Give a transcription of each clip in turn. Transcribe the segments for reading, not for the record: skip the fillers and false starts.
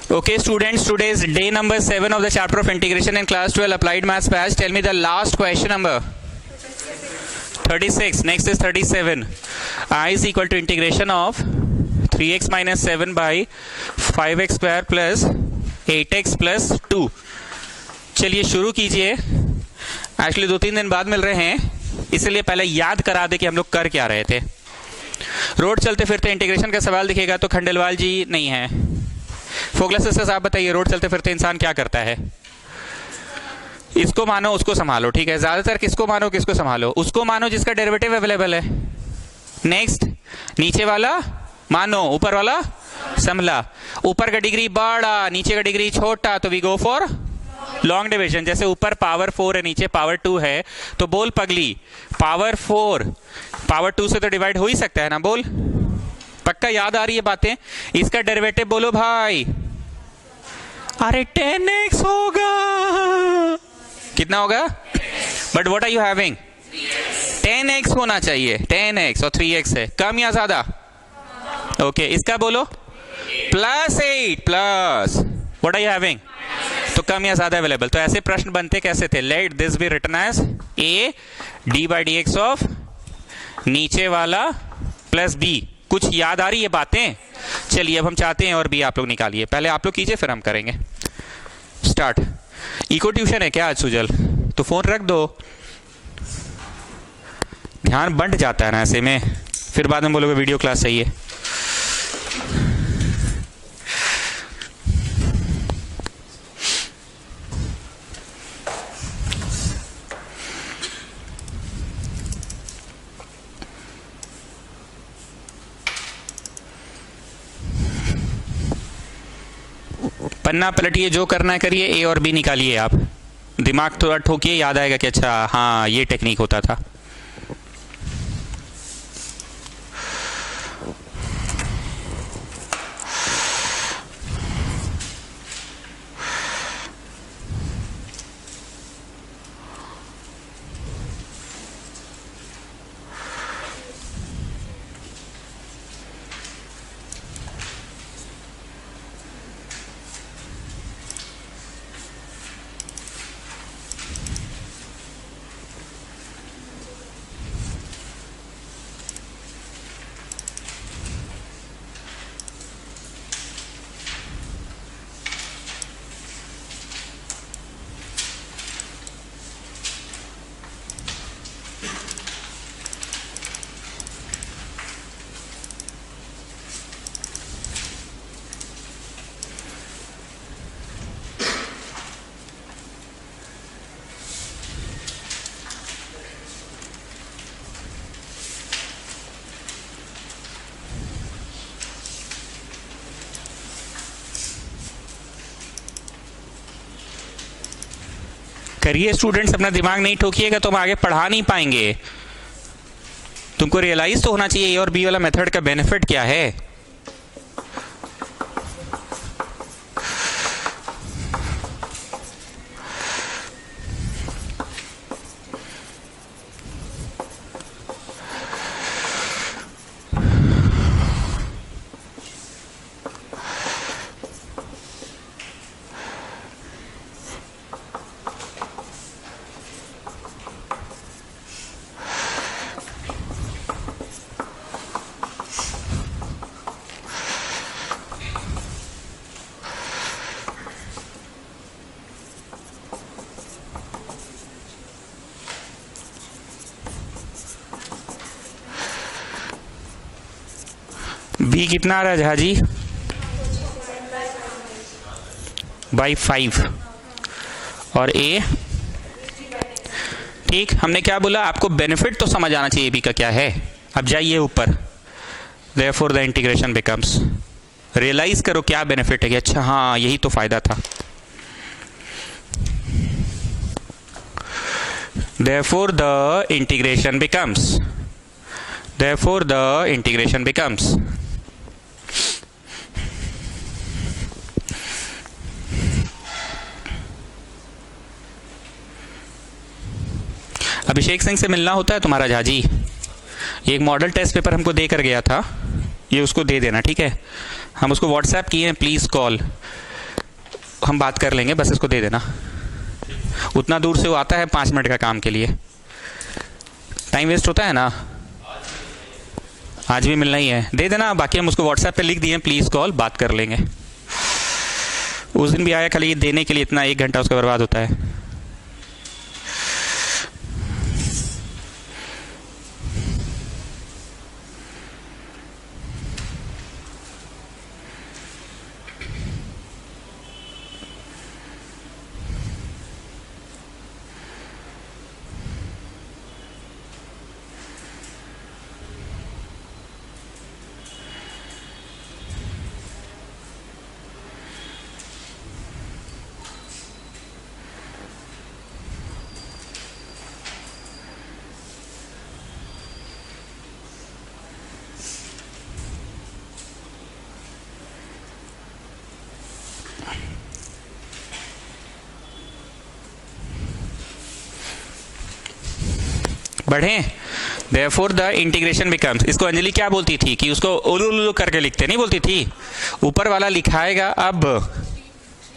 Okay, students, today's day number 7 of the chapter of integration in class 12 applied maths batch. Tell me the last question number. 36. Next is 37. I is equal to integration of 3x minus 7 by 5x square plus 8x plus 2. चलिए शुरू कीजिए. Actually 2-3 दिन बाद मिल रहे हैं, इसलिए पहले याद करा दे कि हम लोग कर क्या रहे थे. रोड चलते फिरते इंटीग्रेशन का सवाल दिखेगा तो खंडेलवाल जी नहीं है. फोगला सिस्टर्स आप बताइए, रोड चलते फिरते इंसान क्या करता है? इसको मानो उसको संभालो, ठीक है. ज्यादातर किसको मानो किसको संभालो? उसको मानो जिसका डेरिवेटिव अवेलेबल है. नेक्स्ट, नीचे वाला मानो, ऊपर वाला संभला. ऊपर का डिग्री बड़ा, नीचे का डिग्री छोटा, तो we go for long division. जैसे ऊपर पावर 4 है, नीचे पावर 2 है, तो बोल पगली, पावर 4 पावर 2 से तो डिवाइड हो ही सकता है ना. बोल, पक्का याद आ रही है बातें? इसका डेरिवेटिव बोलो भाई. अरे 10x होगा. कितना होगा? But what are you having? 10x होना चाहिए. 10x और 3x है. कम या ज्यादा? ओके, इसका बोलो plus 8 plus what are you having? तो कम या ज्यादा अवेलेबल. तो ऐसे प्रश्न बनते कैसे थे? Let this be written as a d by dx of नीचे वाला प्लस b. कुछ याद आ रही है बातें? चलिए अब हम चाहते हैं और भी आप लोग निकालिए. पहले आप लोग कीजिए, फिर हम करेंगे. स्टार्ट. इको ट्यूशन है क्या आज सुजल? तो फोन रख दो. ध्यान बंट जाता है ना ऐसे में, फिर बाद में बोलोगे वीडियो क्लास सही है. पन्ना पलटिए, जो करना है करिए. ए और बी निकालिए. आप दिमाग थोड़ा ठोकिए, याद आएगा कि अच्छा हाँ ये टेक्निक होता था. करिए स्टूडेंट्स, अपना दिमाग नहीं ठोकिएगा तो हम आगे पढ़ा नहीं पाएंगे. तुमको रियलाइज तो होना चाहिए ए और बी वाला मेथड का बेनिफिट क्या है. बी कितना आ रहा है जहाजी? बाई 5. और ए? ठीक. हमने क्या बोला? आपको बेनिफिट तो समझ आना चाहिए बी का क्या है. अब जाइए ऊपर. Therefore the integration becomes. Realise करो क्या बेनिफिट है कि अच्छा हाँ यही तो फायदा था. Therefore the integration becomes. Therefore the integration becomes. Abhishek Singh से मिलना होता है तुम्हारा झाजी? ये एक मॉडल टेस्ट पेपर हमको दे कर गया था, ये उसको दे देना, ठीक है. हम उसको व्हाट्सएप किए हैं, प्लीज़ कॉल. हम बात कर लेंगे, बस इसको दे देना। उतना दूर से वो आता है 5 मिनट का काम के लिए, टाइम वेस्ट होता है ना। आज भी मिलना ही है, दे देना। बाकी हम उसको व्हाट्सएप पे लिख दिए प्लीज़ कॉल, बात कर लेंगे। उस दिन भी आया, खाली ये देने के लिए इतना 1 घंटा उसका बर्बाद होता है। बढ़े। Therefore the integration becomes, इसको अंजलि क्या बोलती थी कि उसको उलू उलू करके लिखते नहीं बोलती थी। ऊपर वाला लिखाएगा अब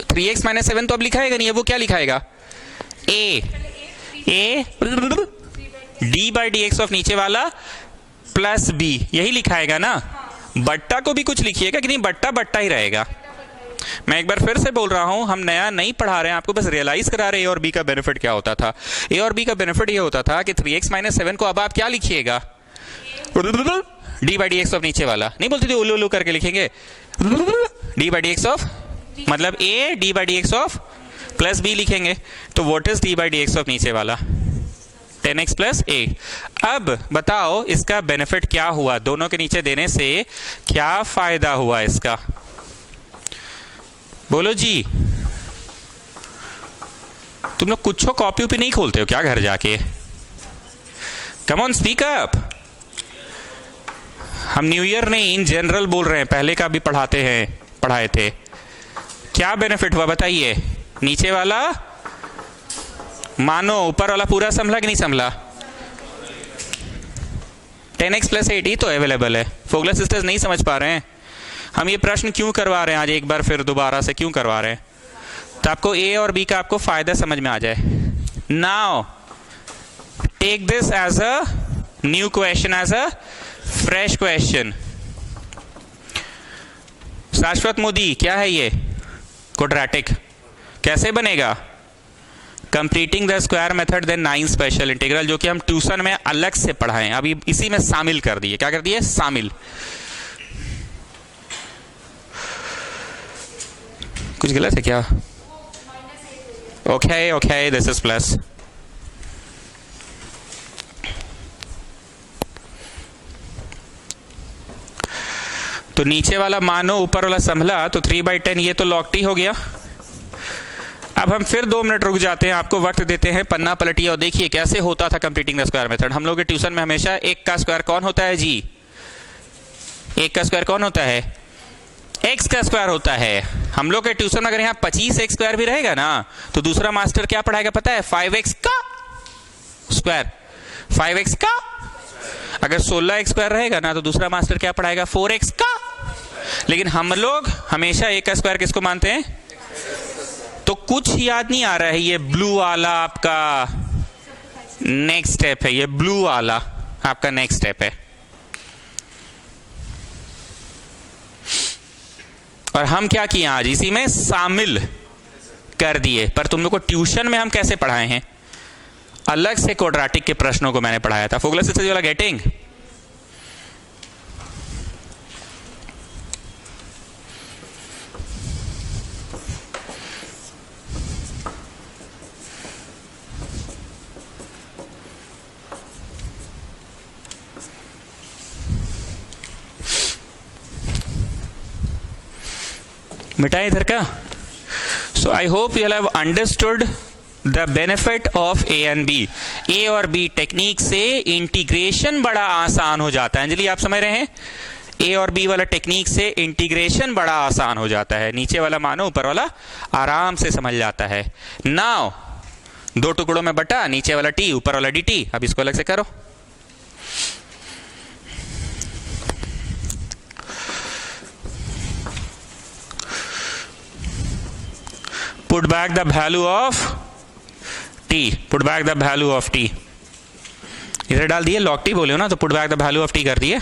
3x - 7 तो अब लिखाएगा नहीं है, वो क्या लिखाएगा a d by dx of नीचे वाला प्लस b, यही लिखाएगा ना। बट्टा को भी कुछ लिखिएगा कि नहीं, बट्टा बट्टा ही रहेगा। मैं एक बार फिर से बोल रहा हूं, हम नया नहीं पढ़ा रहे हैं आपको, बस रियलाइज करा रहे हैं ए और बी का बेनिफिट क्या होता था। ए और बी का बेनिफिट ये होता था कि 3x - 7 को अब आप क्या लिखिएगा, d by d x of नीचे वाला, नहीं बोलते थे उल्लू उल्लू करके लिखेंगे, d by d x of मतलब a d by d x of plus b लिखेंगे। तो what is d by d x of नीचे वाला 10x प्लस 8। अब बताओ इसका बेनिफिट क्या हुआ, दोनों के नीचे देने से क्या फायदा हुआ इसका, बोलो जी। तुम लोग कुछ कॉपी पे नहीं खोलते हो क्या घर जाके, कम ऑन स्पीक अप। हम न्यू ईयर नहीं इन जनरल बोल रहे हैं, पहले का भी पढ़ाए थे। क्या बेनिफिट हुआ बताइए, नीचे वाला मानो ऊपर वाला पूरा संभला कि नहीं संभला। 10x प्लस 8 ही तो अवेलेबल है। फोगलर सिस्टर्स नहीं समझ पा रहे हैं, हम ये प्रश्न क्यों करवा रहे हैं आज एक बार फिर दोबारा से क्यों करवा रहे हैं, तो आपको ए और बी का आपको फायदा समझ में आ जाए। Now take this as a new question, as a fresh question. Shashwat Modi क्या है ये, क्वाड्रेटिक कैसे बनेगा, completing the square method then 9 special integral, जो कि हम ट्यूशन में अलग से पढ़ाएं, अभी इसी में शामिल कर दिए। क्या कर दिए, शामिल। कुछ गलत है क्या, okay okay this is plus. तो नीचे वाला मानो ऊपर वाला संभला, तो 3/10 ये तो log t हो गया। अब हम फिर 2 मिनट रुक जाते हैं, आपको वक्त देते हैं, पन्ना पलटिए और देखिए कैसे होता था कंप्लीटिंग द स्क्वायर मेथड। हम लोग के ट्यूशन में हमेशा 1 का स्क्वायर कौन होता है जी, 1 का स्क्वायर कौन होता है, x का स्क्वायर होता है। हम लोग के ट्यूशन में अगर यहाँ 25x स्क्वायर भी रहेगा ना, तो दूसरा मास्टर क्या पढ़ाएगा पता है, 5x का स्क्वायर, 5x का। अगर 16x स्क्वायर रहेगा ना, तो दूसरा मास्टर क्या पढ़ाएगा, 4x का। लेकिन हम लोग हमेशा 1 का स्क्वायर किसको मानते हैं, तो कुछ याद नहीं आ रहा है, ये ब्लू वाला आपका नेक्स्ट स्टेप है, ये ब्लू वाला आपका नेक्स्ट स्टेप है। और हम क्या किए आज, इसी में शामिल कर दिए। पर तुम लोग को ट्यूशन में हम कैसे पढ़ाए हैं, अलग से क्वाड्रेटिक के प्रश्नों को मैंने पढ़ाया था। फोगलर सिस्टर्स वाला गेटिंग, मिटाए इधर का। So I hope you have understood the benefit of a and b. A और बी टेक्निक से इंटीग्रेशन बड़ा आसान हो जाता है। अंजलि आप समझ रहे हैं, ए और बी वाला टेक्निक से इंटीग्रेशन बड़ा आसान हो जाता है। नीचे वाला मानो ऊपर वाला आराम से समझ जाता है। नाउ 2 टुकड़ों में बटा, नीचे वाला टी ऊपर वाला डी टी। अब इसको अलग से करो। Put back the value of T, put back the value of T. इधर डाल दिए, लॉग टी बोले हो ना, तो put back the value of T कर दिए।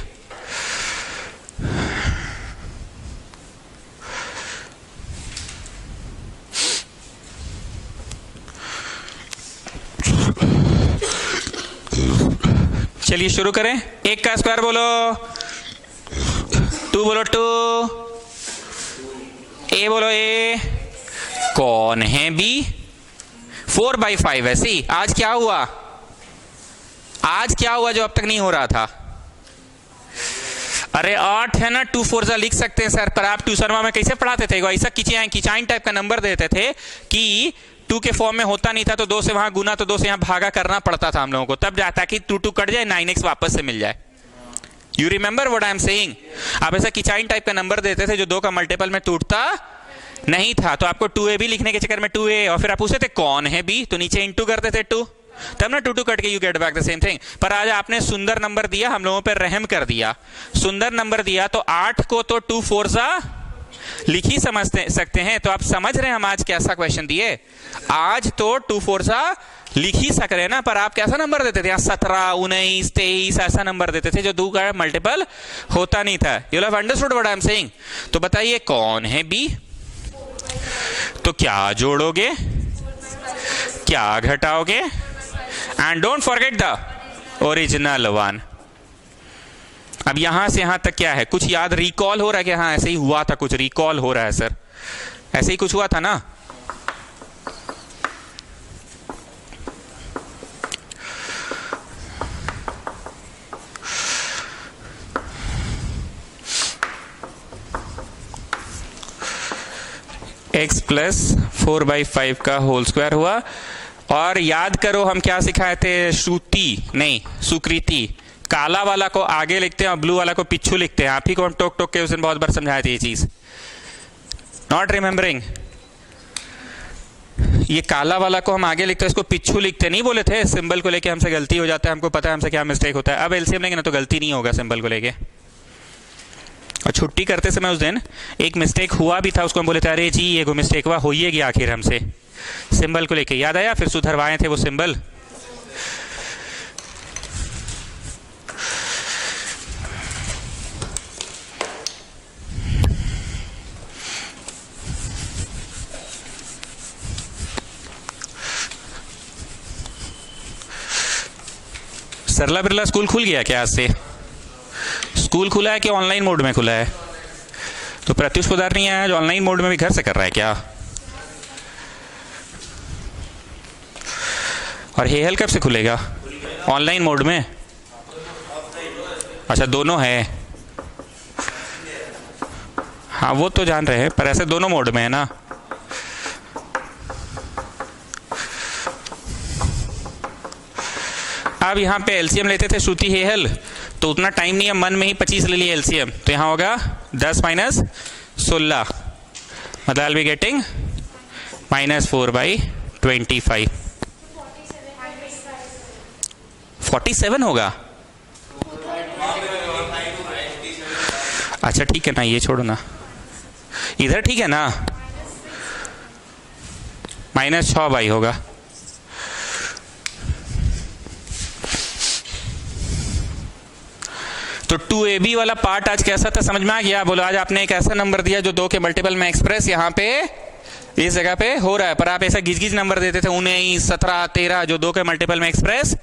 चलिए शुरू करें। एक का स्क्वायर बोलो, टू बोलो टू, ए बोलो ए, कौन है बी? 4/5 है। सी आज क्या हुआ, आज क्या हुआ जो अब तक नहीं हो रहा था? अरे 8 है ना, 2 4 लिख सकते हैं सर, पर आप ट्यूशन में कैसे पढ़ाते थे? ऐसा किचाइन टाइप का नंबर देते थे कि 2 के फॉर्म में होता नहीं था, तो 2 से वहां गुना, तो 2 से यहां भागा करना पड़ता था हम लोगों को, तब जाता कि 2 कट जाए, 9x वापस से मिल जाए। You remember what I am saying? आप ऐसा किचाइन टाइप का नंबर देते थे जो 2 का मल्टीपल में टूटता नहीं था, तो आपको 2a भी लिखने के चक्कर में 2a, और फिर आप पूछते थे कौन है b, तो नीचे इंटू करते थे 2, तब ना 2 कट के you get back the same thing. पर आज आपने सुंदर नंबर दिया, हम लोगों पर रहम कर दिया, सुंदर नंबर दिया, तो 8 को तो 2 4 लिख ही समझ सकते हैं। तो आप समझ रहे हैं हम आज कैसा क्वेश्चन दिए? आज तो 2 4 लिख ही सक रहे हैं ना, पर आप कैसा नंबर देते थे? 17 19 23 ऐसा नंबर देते थे जो 2 का मल्टीपल होता नहीं था। You have understood what I am saying? तो बताइए कौन है बी? तो क्या जोड़ोगे, क्या घटाओगे? And don't forget the original one. अब यहां से यहां तक क्या है, कुछ याद रिकॉल हो रहा है कि हाँ ऐसे ही हुआ था, कुछ रिकॉल हो रहा है सर, ऐसे ही कुछ हुआ था ना? x प्लस 4/5 का होल स्क्वायर हुआ। और याद करो हम क्या सिखाए थे? श्रुति नहीं, सुकृति। काला वाला को आगे लिखते हैं और ब्लू वाला को पिछू लिखते हैं। आप ही को हम टोक टोक के उस दिन बहुत बार समझाए थे ये चीज। Not remembering? ये काला वाला को हम आगे लिखते हैं, इसको पिछू लिखते नहीं बोले थे? सिंबल को लेके हमसे गलती हो जाता है, हमको पता है हमसे क्या मिस्टेक होता है। अब एलसीएम लेंगे ना तो गलती नहीं होगा सिंबल को लेके। और छुट्टी करते समय उस दिन एक मिस्टेक हुआ भी था, उसको हम बोले थे अरे जी ये मिस्टेक हुआ, हो ही गया आखिर हमसे, सिंबल को लेके। याद आया? फिर सुधरवाए थे वो सिंबल। सरला बिरला स्कूल खुल गया क्या आज से? स्कूल खुला है कि ऑनलाइन मोड में खुला है? तो प्रत्युष पोदार नहीं आया, जो ऑनलाइन मोड में भी घर से कर रहा है क्या? और हेहल कब से खुलेगा? ऑनलाइन मोड में? अच्छा दोनों है, हाँ वो तो जान रहे हैं, पर ऐसे दोनों मोड में है ना। अब यहाँ पे एलसीएम लेते थे श्रुति हेहल, तो उतना टाइम नहीं है, मन में ही 25 ले लिए एलसीएम, तो यहाँ होगा 10 माइनस 16, मतलब आई विल बी गेटिंग -4/25। 47 होगा? अच्छा ठीक है ना, ये छोड़ो ना, इधर ठीक है ना, -6 होगा। तो 2ab वाला पार्ट आज कैसा था, समझ में आ गया? बोलो आज आपने एक ऐसा नंबर दिया जो 2 के मल्टीपल में एक्सप्रेस यहाँ पे इस जगह पे हो रहा है, पर आप ऐसा घिस नंबर देते थे 19 17 13 जो 2 के मल्टीपल में एक्सप्रेस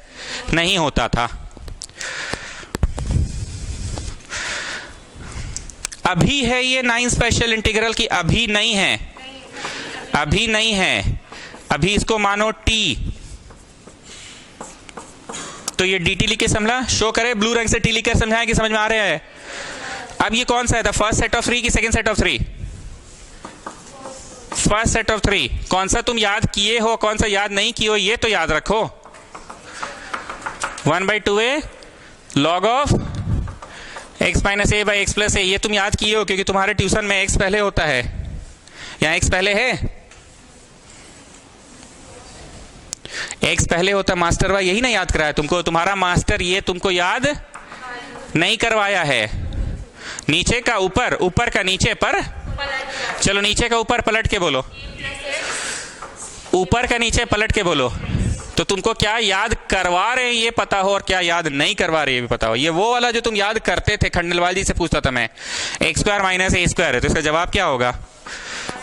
नहीं होता था। अभी है ये 9 स्पेशल इंटीग्रल की? अभी नहीं है, अभी नहीं है, अभी इसको मानो t, तो ये dt लिख के समझा, शो करे ब्लू रंग से t लिखकर समझाएं कि समझ में आ रहा है? अब ये कौन सा है था, फर्स्ट सेट ऑफ 3 की second set of 3? First set of 3। कौन सा तुम याद किए हो, कौन सा याद नहीं किए हो, ये तो याद रखो। 1/2a log of x minus a by x plus a, ये तुम याद किए हो क्योंकि तुम्हारे ट्यूशन में x पहले होता है। यहाँ x पहले है, x पहले होता मास्टर वाला, यही ना याद कराया तुमको? तुम्हारा मास्टर ये तुमको याद नहीं करवाया है। नीचे का ऊपर, ऊपर का नीचे पर, चलो नीचे का ऊपर पलट के बोलो। ऊपर का नीचे पलट के बोलो। तो तुमको क्या याद करवा रहे हैं ये पता हो और क्या याद नहीं करवा रहे ये भी पता हो। ये वो वाला जो तुम याद करते थे, खंडेलवाल जी से पूछता था मैं, एक्स स्क्वायर माइनस ए स्क्वायर है, तो इसका जवाब क्या होगा?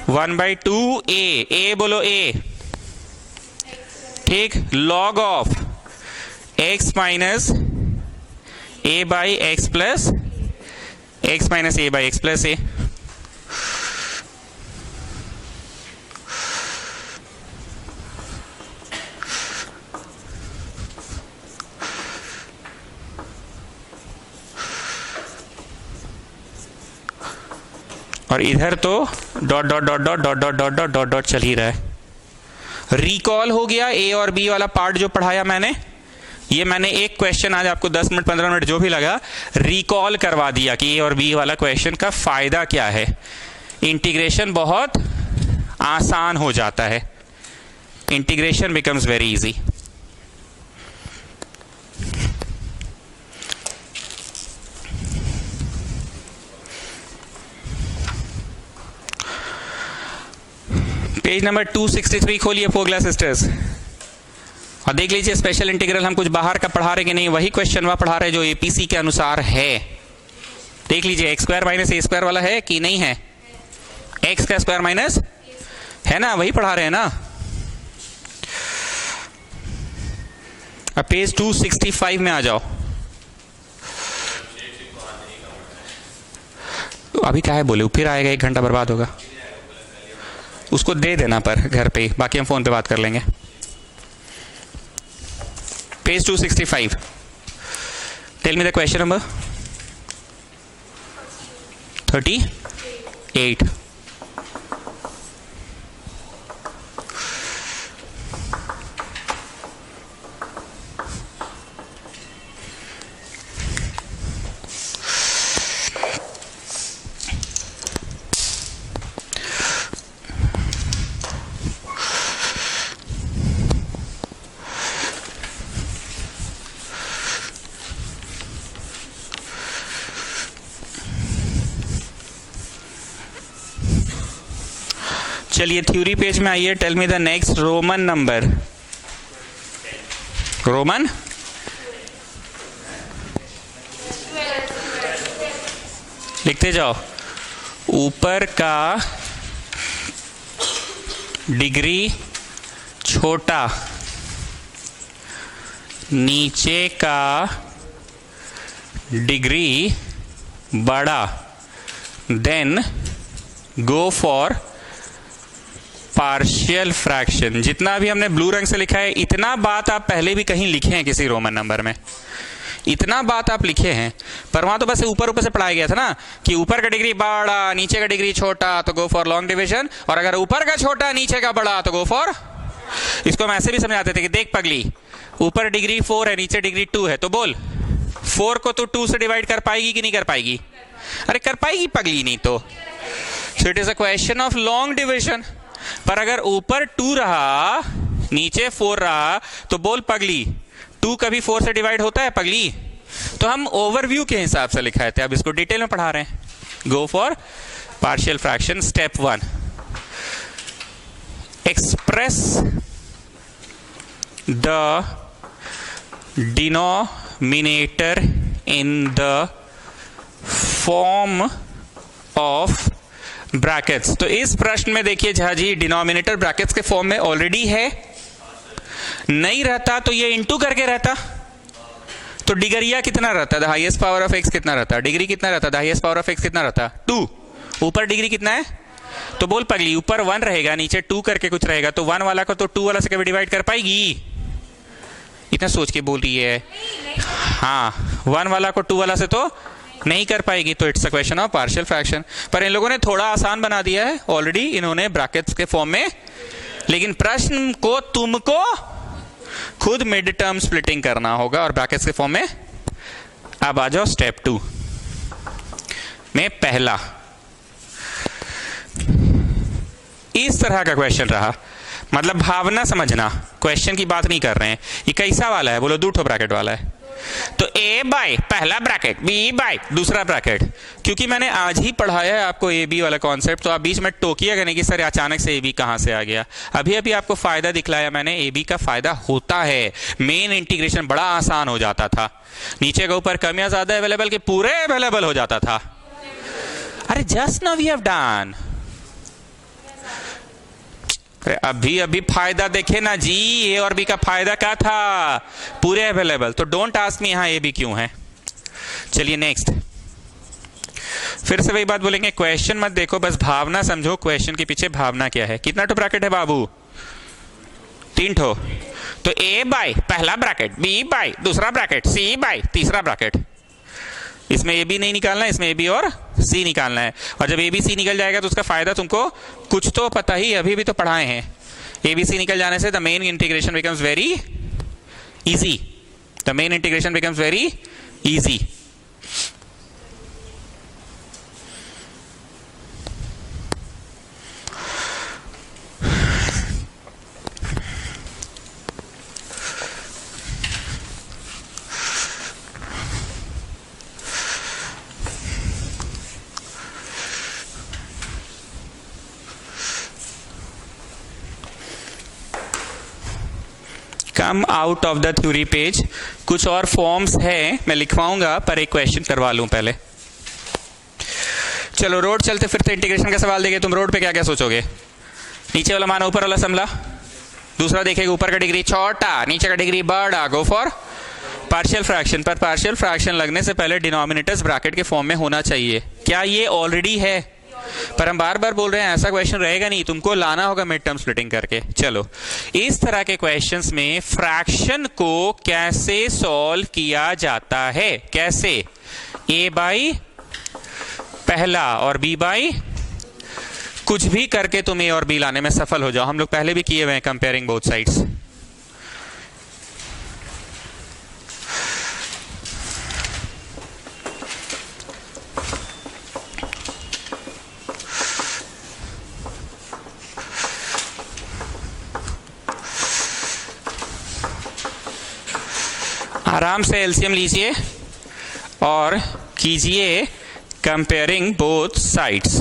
1/2 ए बोलो ए, ठीक, log of x minus a by x plus x minus a by x plus a. और इधर तो dot dot dot dot dot dot dot dot dot dot चल ही रहा है। रिकॉल हो गया ए और बी वाला पार्ट जो पढ़ाया मैंने, ये मैंने एक क्वेश्चन आज आपको 10 मिनट 15 मिनट जो भी लगा रिकॉल करवा दिया कि ए और बी वाला क्वेश्चन का फायदा क्या है। इंटीग्रेशन बहुत आसान हो जाता है, integration becomes very easy. Page number 263 खोलिए फोगला सिस्टर्स और देख लीजिए स्पेशल इंटीग्रल हम कुछ बाहर का पढ़ा रहे कि नहीं, वही क्वेश्चन वह पढ़ा रहे जो एपीसी के अनुसार है। देख लीजिए एक्स स्क्वायर माइनस ए स्क्वायर वाला है कि नहीं है? एक्स का स्क्वायर माइनस है ना, वही पढ़ा रहे हैं ना। अब पेज 265 में आ जाओ। अभी क्या है बोले, फिर आएगा 1 घंटा बर्बाद होगा। उसको दे देना पर घर पे, बाकी हम फोन पे बात कर लेंगे। Page 265, tell me the question number 38। चलिए थ्योरी पेज में आइए। Tell me the next Roman number. Roman लिखते जाओ। ऊपर का डिग्री छोटा, नीचे का डिग्री बड़ा, then go for partial fraction. जितना भी हमने ब्लू रंग से लिखा है इतना बात आप पहले भी कहीं लिखे हैं किसी रोमन नंबर में, इतना बात आप लिखे हैं, पर वहां तो बस ऊपर ऊपर से पढ़ाया गया था ना कि ऊपर का डिग्री बड़ा नीचे का डिग्री छोटा तो गो फॉर लॉन्ग डिवीजन, और अगर ऊपर का छोटा नीचे का बड़ा तो गो फॉर। इसको हम ऐसे भी समझाते थे कि देख पगली, ऊपर डिग्री 4 है नीचे डिग्री 2 है, तो बोल 4 को तो 2 से डिवाइड कर पाएगी कि नहीं कर पाएगी? अरे कर पाएगी पगली, नहीं तो। So it is a question of long division. पर अगर ऊपर 2 रहा नीचे 4 रहा तो बोल पगली 2 कभी 4 से डिवाइड होता है पगली? तो हम ओवरव्यू के हिसाब से लिखाए थे, अब इसको डिटेल में पढ़ा रहे हैं। गो for partial fraction. Step 1, express the denominator in the form of brackets. तो इस प्रश्न में देखिए झा जी, डिनोमिनेटर ब्रैकेट्स के फॉर्म में ऑलरेडी है, नहीं रहता तो ये इंटू करके रहता, तो डिग्रिया कितना रहता? The highest power of x कितना रहता? डिग्री कितना रहता? The highest power of x कितना रहता? 2। ऊपर डिग्री कितना है? तो बोल पगली ऊपर 1 रहेगा नीचे 2 करके कुछ रहेगा, तो 1 वाला को तो 2 वाला से कभी डिवाइड कर पाएगी? इतना सोच के बोल रही है। हाँ, 1 वाला को 2 वाला से तो नहीं कर पाएगी, तो it's a question of partial fraction. पर इन लोगों ने थोड़ा आसान बना दिया है, ऑलरेडी इन्होंने ब्रैकेट्स के फॉर्म में, लेकिन प्रश्न को तुमको खुद मिड टर्म स्प्लिटिंग करना होगा और ब्रैकेट्स के फॉर्म में। अब आ जाओ स्टेप 2 में। पहला इस तरह का क्वेश्चन रहा, मतलब भावना समझना, क्वेश्चन की बात नहीं कर रहे हैं। ये कैसा वाला है बोलो? 2 ठो ब्रैकेट वाला है। तो ए बाय पहला ब्रैकेट, बी बाय दूसरा ब्रैकेट। क्योंकि मैंने आज ही पढ़ाया है आपको ए बी वाला कॉन्सेप्ट, तो आप बीच में टोकिएगा नहीं कि सर अचानक से ए बी कहां से आ गया। अभी अभी आपको फायदा दिखलाया मैंने, ए बी का फायदा होता है, मेन इंटीग्रेशन बड़ा आसान हो जाता था, नीचे के ऊपर कम या ज्यादा अवेलेबल के पूरे अवेलेबल हो जाता था। अरे just now we have done, अभी अभी फायदा देखे ना जी, ए और बी का फायदा क्या था, पूरे अवेलेबल। तो डोंट आस्क मी यहां ए बी क्यों है। चलिए नेक्स्ट, फिर से वही बात बोलेंगे, क्वेश्चन मत देखो, बस भावना समझो, क्वेश्चन के पीछे भावना क्या है। कितना टू ब्रैकेट है बाबू, 3 ठो। तो ए बाय पहला ब्रैकेट, बी बाय दूसरा ब्रैकेट, सी बाय तीसरा ब्रैकेट। इसमें ए बी नहीं निकालना है, इसमें ए बी और सी निकालना है। और जब ए बी सी निकल जाएगा तो उसका फायदा तुमको कुछ तो पता ही, अभी भी तो पढ़ाए हैं। ए बी सी निकल जाने से the main integration becomes very easy, the main integration becomes very easy. Come out of the theory page, कुछ और फॉर्म्स है मैं लिखवाऊंगा, पर एक क्वेश्चन करवा लूं पहले। चलो रोड चलते फिरते इंटीग्रेशन का सवाल देंगे, तुम रोड पे क्या क्या सोचोगे। नीचे वाला माना ऊपर वाला समला, दूसरा देखेगा ऊपर का डिग्री छोटा नीचे का डिग्री बड़ा, गो फॉर पार्शियल फ्रैक्शन। पर पार्शियल फ्रैक्शन लगने से पहले डिनोमिनेटर्स ब्रैकेट के फॉर्म में होना चाहिए। क्या ये ऑलरेडी है, पर हम बार बार बोल रहे हैं ऐसा क्वेश्चन रहेगा नहीं, तुमको लाना होगा मिड टर्म स्प्लिटिंग करके। चलो इस तरह के क्वेश्चंस में फ्रैक्शन को कैसे सॉल्व किया जाता है, कैसे, ए बाई पहला और बी बाई कुछ भी करके तुम ए और बी लाने में सफल हो जाओ। हम लोग पहले भी किए हुए हैं कंपेयरिंग बोथ साइड्स। आराम से एलसीएम लीजिए और कीजिए कंपेयरिंग बोथ साइड्स।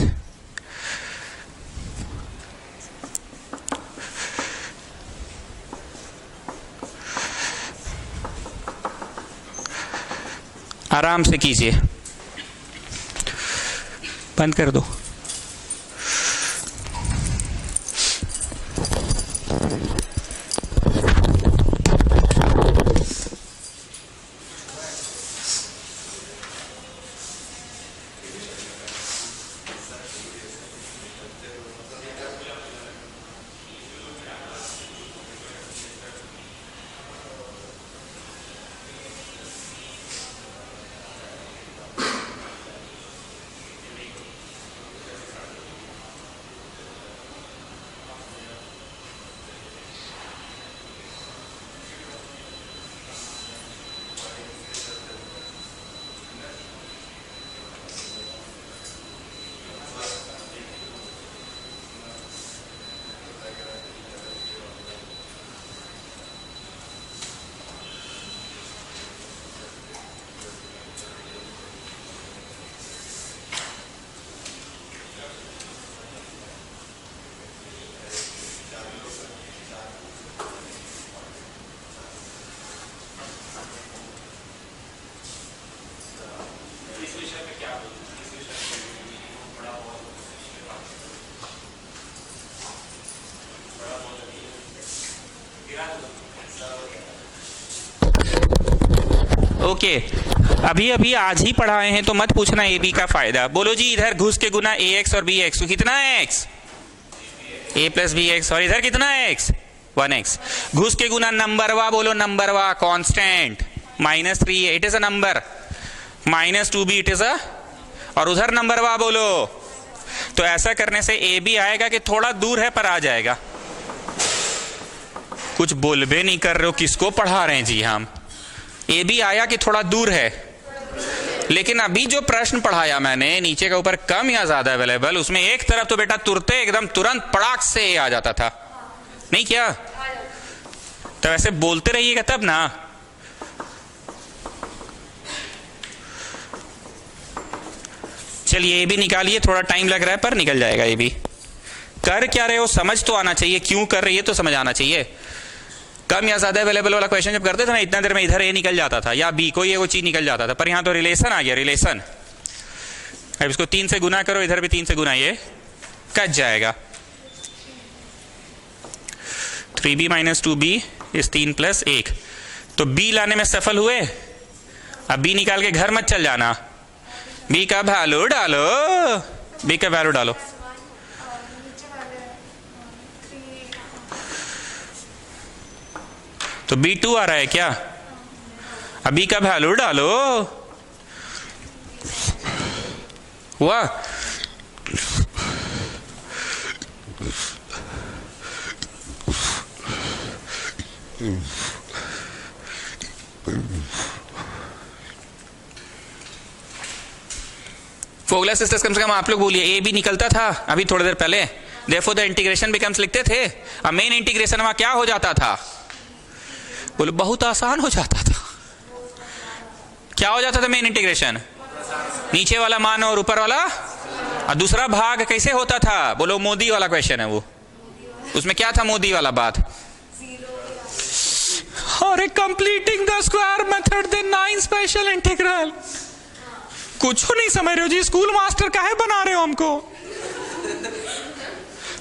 आराम से कीजिए, बंद कर दो। ओके अभी अभी आज ही पढ़ाए हैं तो मत पूछना ए बी का फायदा। बोलो जी, इधर घुस के गुना ए एक्स और बी एक्स, तो कितना है एक्स, ए प्लस बी एक्स, और इधर कितना है एक्स, 1x। घुस के गुना नंबरवा, बोलो नंबरवा, constant -3 it is a number, -2b it is a, और उधर नंबरवा बोलो। तो ऐसा करने से ए बी आएगा कि थोड़ा दूर है पर आ जाएगा। कुछ बोल भी नहीं कर रहे हो, किसको पढ़ा रहे हैं जी हम। ए बी आया कि थोड़ा दूर है, लेकिन अभी जो प्रश्न पढ़ाया मैंने नीचे के ऊपर कम या ज्यादा अवेलेबल, उसमें एक तरफ तो बेटा तुरते एकदम तुरंत पड़ाक से आ जाता था, नहीं क्या? तो ऐसे बोलते रहिएगा तब ना। चलिए ये भी निकालिए, थोड़ा टाइम लग रहा है पर निकल जाएगा ये भी। कर क्या रहे हो समझ तो आना चाहिए, क्यों कर रही है तो समझ आना चाहिए। कम या ज्यादा अवेलेबल वाला क्वेश्चन जब करते थे ना, इतना देर में इधर ए निकल जाता था या बी, कोई वो चीज निकल जाता था, पर यहां तो रिलेशन आ गया, रिलेशन। अब इसको 3 से गुना करो, इधर भी 3 से गुना, ये कट जाएगा। 3b - 2b इस 3 + 1, तो b लाने में सफल हुए। अब b निकाल के घर मत चल जाना, b का वैल्यू डालो, b का वैल्यू डालो। तो B2 आ रहा है क्या? अब B का वैल्यू डालो। हुआ? फोगलर सिस्टर्स कम से कम आप लोग बोलिए, ए भी निकलता था अभी थोड़ी देर पहले। देयरफॉर द इंटीग्रेशन बिकम्स लिखते थे, अब मेन इंटीग्रेशन वहां क्या हो जाता था? बोलो बहुत आसान हो जाता था। क्या हो जाता था मेन इंटीग्रेशन? नीचे वाला मान और ऊपर वाला, और दूसरा भाग कैसे होता था? बोलो मोदी वाला क्वेश्चन है वो, उसमें क्या था मोदी वाला बात? अरे completing the square method then 9 special integral. कुछ नहीं समझ रहे हो जी, स्कूल मास्टर काहे बना रहे हो हमको?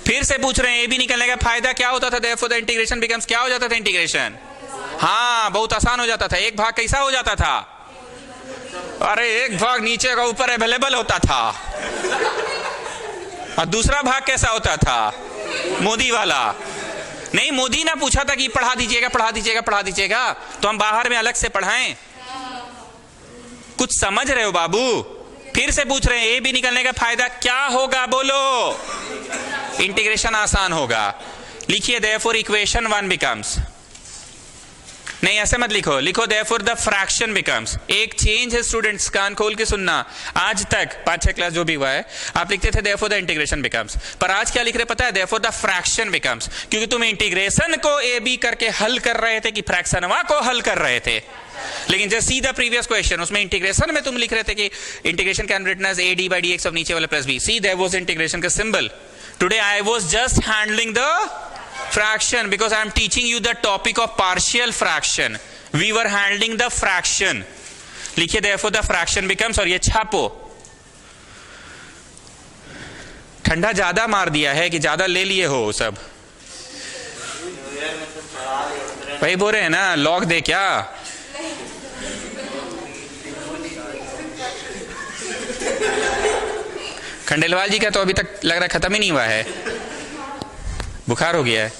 फिर से पूछ रहे हैं, ए भी निकलने का फायदा क्या होता था? देयरफॉर द इंटीग्रेशन बिकम्स, क्या हो जाता था इंटीग्रेशन? हाँ बहुत आसान हो जाता था। एक भाग कैसा हो जाता था? अरे एक भाग नीचे का ऊपर अवेलेबल होता था, और दूसरा भाग कैसा होता था? मोदी वाला। नहीं, मोदी ना पूछा था कि पढ़ा दीजिएगा पढ़ा दीजिएगा पढ़ा दीजिएगा, तो हम बाहर में अलग से पढ़ाएं। कुछ समझ रहे हो बाबू? फिर से पूछ रहे हैं, ए भी निकलने का फायदा क्या होगा? बोलो। इंटीग्रेशन आसान होगा। लिखिए देयरफॉर इक्वेशन 1 बिकम्स, नहीं ऐसे मत लिखो, लिखो देयरफॉर द फ्रैक्शन बिकम्स। एक चेंज है स्टूडेंट्स, कान खोल के सुनना। आज तक 5-6 क्लास जो भी हुआ है, आप लिखते थे देयरफॉर द इंटीग्रेशन बिकम्स, पर आज क्या लिख रहे पता है? देयरफॉर द फ्रैक्शन बिकम्स, क्योंकि तुम इंटीग्रेशन को ए बी करके हल कर रहे थे कि फ्रैक्शनवा को हल कर रहे थे। लेकिन just see the previous question, उसमें इंटीग्रेशन में तुम लिख रहे थे कि integration can be written as a d by dx of नीचे वाला plus b। See there was integration का symbol. Today I was just handling the fraction because I am teaching you the topic of partial fraction. We were handling the fraction. लिखिए therefore the fraction becomes, और ये छापो। ठंडा ज्यादा मार दिया है कि ज्यादा ले लिए हो सब? वही बोल रहे हैं ना, लॉक दे क्या? खंडेलवाल जी का तो अभी तक लग रहा है खत्म ही नहीं हुआ है, बुखार हो गया है।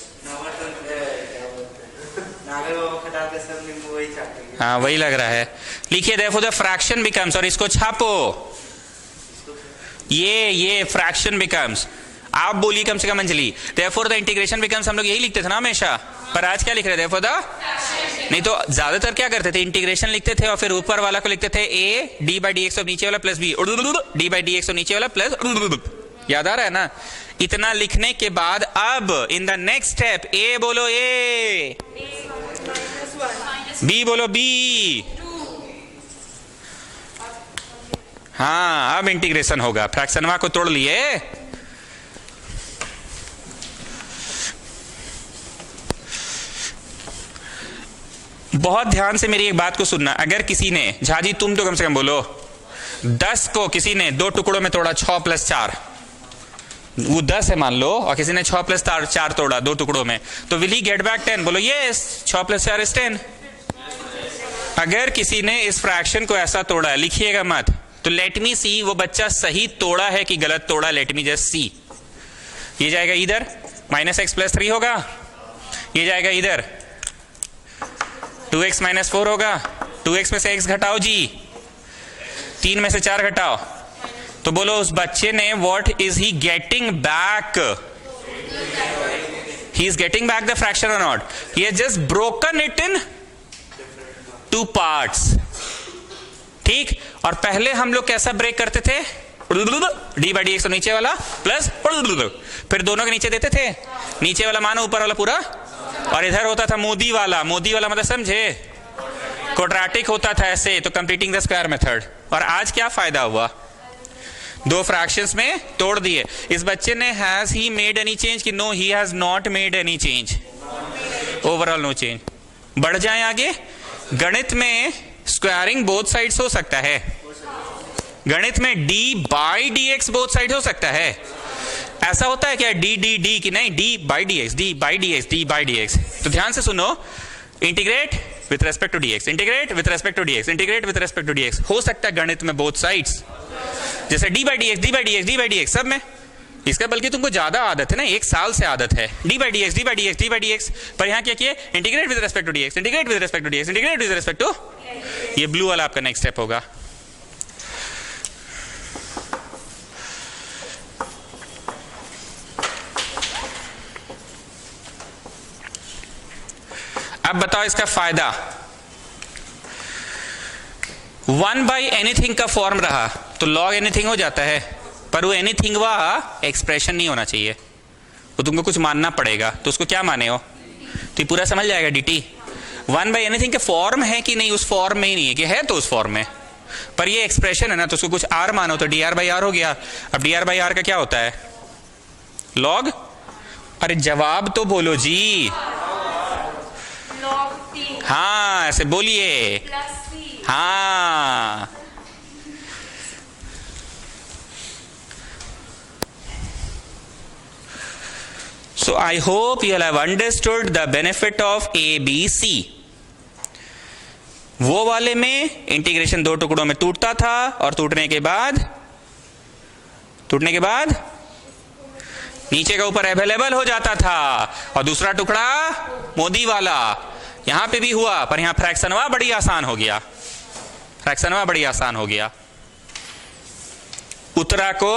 हाँ वही लग रहा है। लिखिए therefore the fraction becomes, और इसको छापो। ये फ्रैक्शन बिकम्स, आप बोलिए कम से कम Anjali. therefore the integration becomes हम लोग यही लिखते थे ना हमेशा, पर आज क्या लिख रहे थे? therefore the, नहीं तो ज्यादातर क्या करते थे? इंटीग्रेशन लिखते थे और फिर ऊपर वाला को लिखते थे a d by dx और नीचे वाला plus b, d by dx और नीचे वाला प्लस। याद आ रहा है ना? इतना लिखने के बाद अब इन द नेक्स्ट स्टेप ए बोलो ए, बी बोलो बी। हाँ अब इंटीग्रेशन होगा। फ्रैक्शनवा को तोड़ लिए। बहुत ध्यान से मेरी एक बात को सुनना। अगर किसी ने, झाजी तुम तो कम से कम बोलो, 10 को किसी ने 2 टुकड़ों में तोड़ा, 6 + 4, वो 10 है मान लो, और किसी ने 6 + 4 तोड़ा 2 टुकड़ों में, तो विल ही गेट बैक 10? बोलो यस, 6 + 4 = 10। अगर किसी ने इस फ्रैक्शन को ऐसा तोड़ा, लिखिएगा मत, तो लेट मी सी वो बच्चा सही तोड़ा है कि गलत तोड़ा। Let me just see. ये जाएगा इधर, -x + 3 होगा, ये जाएगा इधर, 2x - 4 होगा। 2x में से x घटाओ जी, 3 में से 4 घटाओ, तो बोलो उस बच्चे ने what is he getting back? He is getting back the fraction or not? He has just broken it in 2 parts. ठीक, और पहले हम लोग कैसा ब्रेक करते थे? d by dx तो नीचे वाला प्लस, फिर दोनों के नीचे देते थे, नीचे वाला मानो ऊपर वाला पूरा, और इधर होता था मोदी वाला। मोदी वाला मतलब समझे? क्वाड्रेटिक होता था ऐसे, तो कंप्लीटिंग द स्क्वायर मेथड। और आज क्या फायदा हुआ? दो फ्रैक्शंस में तोड़ दिए। इस बच्चे ने has he made any change कि no, he has not made any change, overall no change. बढ़ जाए आगे, गणित में स्क्वायरिंग बोथ साइड्स हो सकता है, गणित में d by d x both side हो सकता है। ऐसा होता है क्या डी डी डी की नहीं, d by d x, d by d x, d by d x. तो ध्यान से सुनो, integrate with respect to dx, integrate with respect to dx, integrate with respect to dx हो सकता है गणित में बोथ साइड्स, जैसे d by d x, d by d x, d by d x सब में। इसका बल्कि तुमको ज्यादा आदत है ना, एक साल से आदत है d by d x, d by d x, d by d x. पर यहाँ क्या किए, integrate with respect to dx, integrate with respect to dx, integrate with respect to, ये ब्लू वाला आपका नेक्स्ट स्टेप होगा। अब बताओ इसका फायदा। 1 बाई एनीथिंग का फॉर्म रहा तो लॉग एनीथिंग हो जाता है, पर वो एनीथिंग वह एक्सप्रेशन नहीं होना चाहिए, वो तुमको कुछ मानना पड़ेगा। तो उसको क्या माने हो, तो ये पूरा समझ जाएगा dt। 1 बाई एनीथिंग के फॉर्म है कि नहीं, उस फॉर्म में ही नहीं है, कि है तो उस फॉर्म में, पर ये एक्सप्रेशन है ना, तो उसको कुछ r मानो तो dr बाई r हो गया। अब dr बाई r का क्या होता है, लॉग। अरे जवाब तो बोलो जी, हाँ ऐसे बोलिए, हाँ। So I hope you all have understood the benefit of ABC। वो वाले में इंटीग्रेशन दो टुकड़ों में टूटता था और टूटने के बाद नीचे का ऊपर अवेलेबल हो जाता था, और दूसरा टुकड़ा मोदी वाला यहां पे भी हुआ, पर यहां फ्रैक्शनवा बड़ी आसान हो गया, फ्रैक्शनवा बड़ी आसान हो गया। उत्तरा को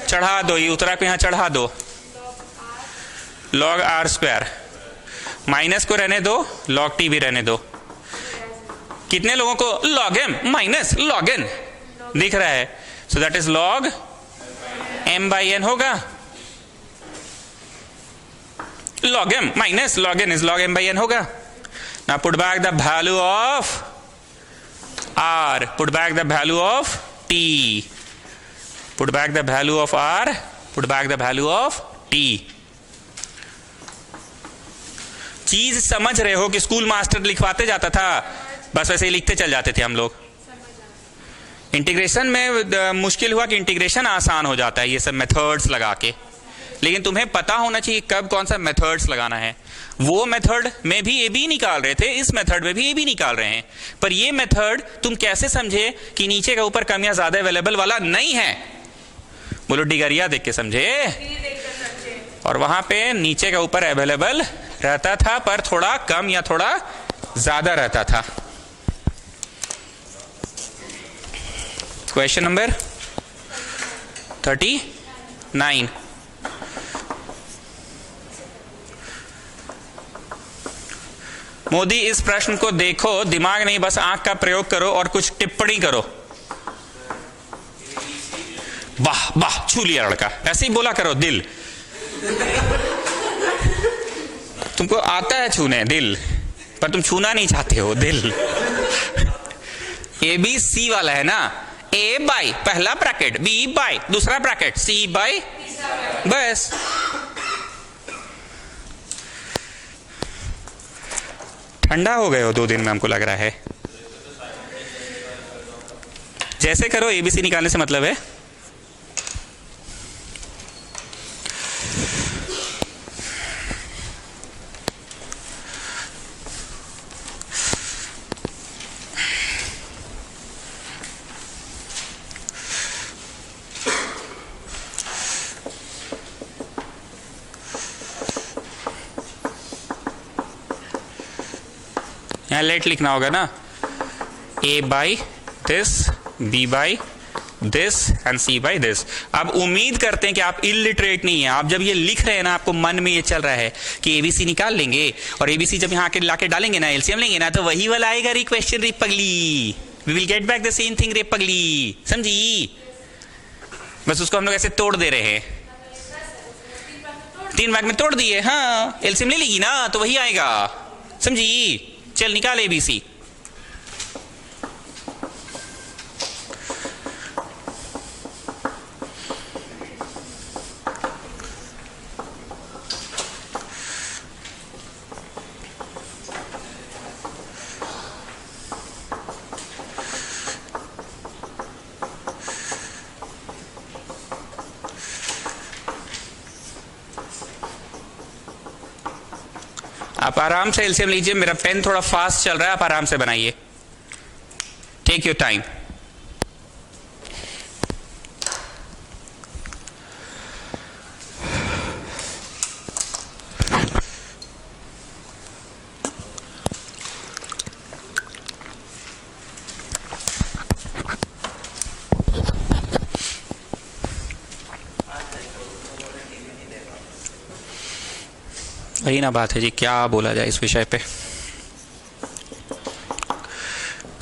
चढ़ा दो, ये उत्तरा को यहां चढ़ा दो, log r स्क्वायर, माइनस को रहने दो, log t भी रहने दो। कितने लोगों को log m minus log n दिख रहा है, so that is log m by n होगा। log m minus log n is log m by n होगा। Now put back the value of r, put back the value of t, put back the value of r, put back the value of t। चीज समझ रहे हो कि school master लिखवाते जाता था, बस वैसे ही लिखते चल जाते थे हम लोग। इंटीग्रेशन में मुश्किल हुआ कि इंटीग्रेशन आसान हो जाता है ये सब मेथड्स लगा के, लेकिन तुम्हें पता होना चाहिए कब कौन सा मेथड्स लगाना है। वो मेथड में भी ए बी निकाल रहे थे, इस मेथड में भी ए बी निकाल रहे हैं, पर ये मेथड तुम कैसे समझे कि नीचे का ऊपर कम या ज्यादा अवेलेबल वाला नहीं है, बोलो डिगरिया देख के समझे। और वहां पे नीचे का ऊपर अवेलेबल रहता था, पर थोड़ा कम या थोड़ा ज्यादा रहता था। Question number 39। मोदी इस प्रश्न को देखो, दिमाग नहीं बस आंख का प्रयोग करो और कुछ टिप्पणी करो। वाह वाह, छू लिया लड़का, ऐसे ही बोला करो दिल। तुमको आता है छूने दिल, पर तुम छूना नहीं चाहते हो दिल। ए बी सी वाला है ना, ए बाई पहला ब्रैकेट, बी बाई दूसरा ब्रैकेट, सी बाई, बस। ठंडा हो गए हो 2 दिन में, हमको लग रहा है। जैसे करो, एबीसी निकालने से मतलब है। यहाँ लेट लिखना होगा ना, a by this, b by this and c by this. अब उम्मीद करते हैं कि आप इलिटरेट नहीं है। आप जब ये लिख रहे हैं ना, आपको मन में ये चल रहा है कि एबीसी निकाल लेंगे, और एबीसी जब यहाँ के लाके डालेंगे ना, एलसीएम लेंगे ना, तो वही वाला आएगा रे क्वेश्चन रे पगली, we will get back the same thing रे पगली, समझी। बस उसको हम लोग ऐसे तोड़ दे रहे हैं, 3 भाग में तोड़ दिए। हाँ, एलसीएम ले लेगी ना तो वही आएगा, समझी। चल निकाल आप आराम से एलसीएम लीजिए, मेरा पेन थोड़ा फास्ट चल रहा है, आप आराम से बनाइए, टेक योर टाइम। वही ना बात है जी, क्या बोला जाए इस विषय पे।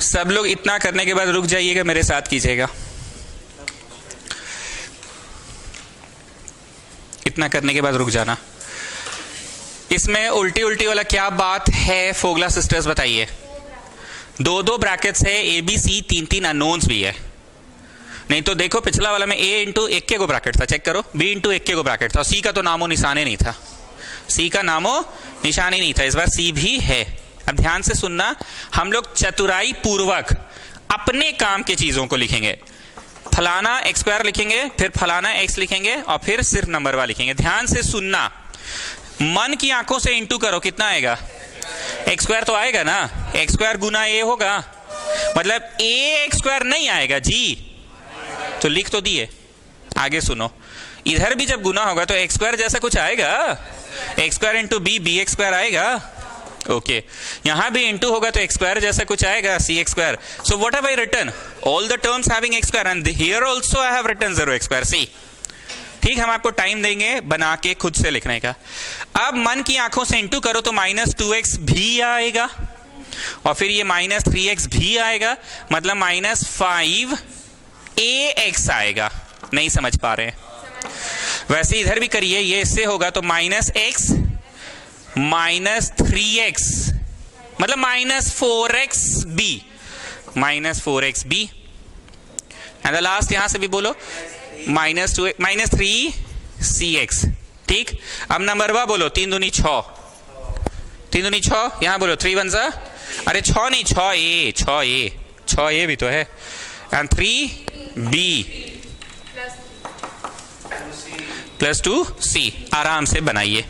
सब लोग इतना करने के बाद रुक जाइएगा, मेरे साथ कीजिएगा। इतना करने के बाद रुक जाना। इसमें उल्टी उल्टी वाला क्या बात है फोगला सिस्टर्स बताइए। दो दो ब्रैकेट्स है, ए बी सी, तीन तीन अननोन्स भी है। नहीं तो देखो पिछला वाला में ए इंटू इक्के को ब्रैकेट था, चेक करो, बी इंटू इक्के को ब्रैकेट था, सी का तो नामो निशाने नहीं था, सी का नामो निशान ही नहीं था। इस बार सी भी है। अब ध्यान से सुनना, हम लोग चतुराई पूर्वक अपने काम की चीजों को लिखेंगे। फलाना एक्स स्क्वायर लिखेंगे, फिर फलाना एक्स लिखेंगे, और फिर सिर्फ नंबर वाला लिखेंगे। ध्यान से सुनना, मन की आंखों से इंटू करो, कितना आएगा? एक्स स्क्वायर तो आएगा ना, एक्स स्क्वायर गुना ए होगा, मतलब ए एक्स स्क्वायर नहीं आएगा जी, तो लिख तो दिए। आगे सुनो, इधर भी जब गुना होगा तो एक्स स्क्वायर जैसा कुछ आएगा, x square into b, b x square आएगा। ओके, यहां भी इंटू होगा तो एक्स स्क्वायर जैसा कुछ आएगा, c x square. So what have I written? All the terms having x square, and here also I have written 0 x square. See, ठीक, हम आपको टाइम देंगे बना के खुद से लिखने का। अब मन की आंखों से इंटू करो तो -2x भी आएगा, और फिर ये -3x भी आएगा, मतलब -5ax आएगा। नहीं समझ पा रहे हैं? वैसे इधर भी करिए, ये इससे होगा तो -x -3x, मतलब -4xb, -4xb, and the last यहां से भी बोलो -3cx। ठीक, अब नंबरवा बोलो, 3 दूनी 6, 3 दूनी 6, यहां बोलो 3 1 जा, अरे 6 नहीं, 6a भी तो है, एंड 3b +2c। आराम से बनाइए,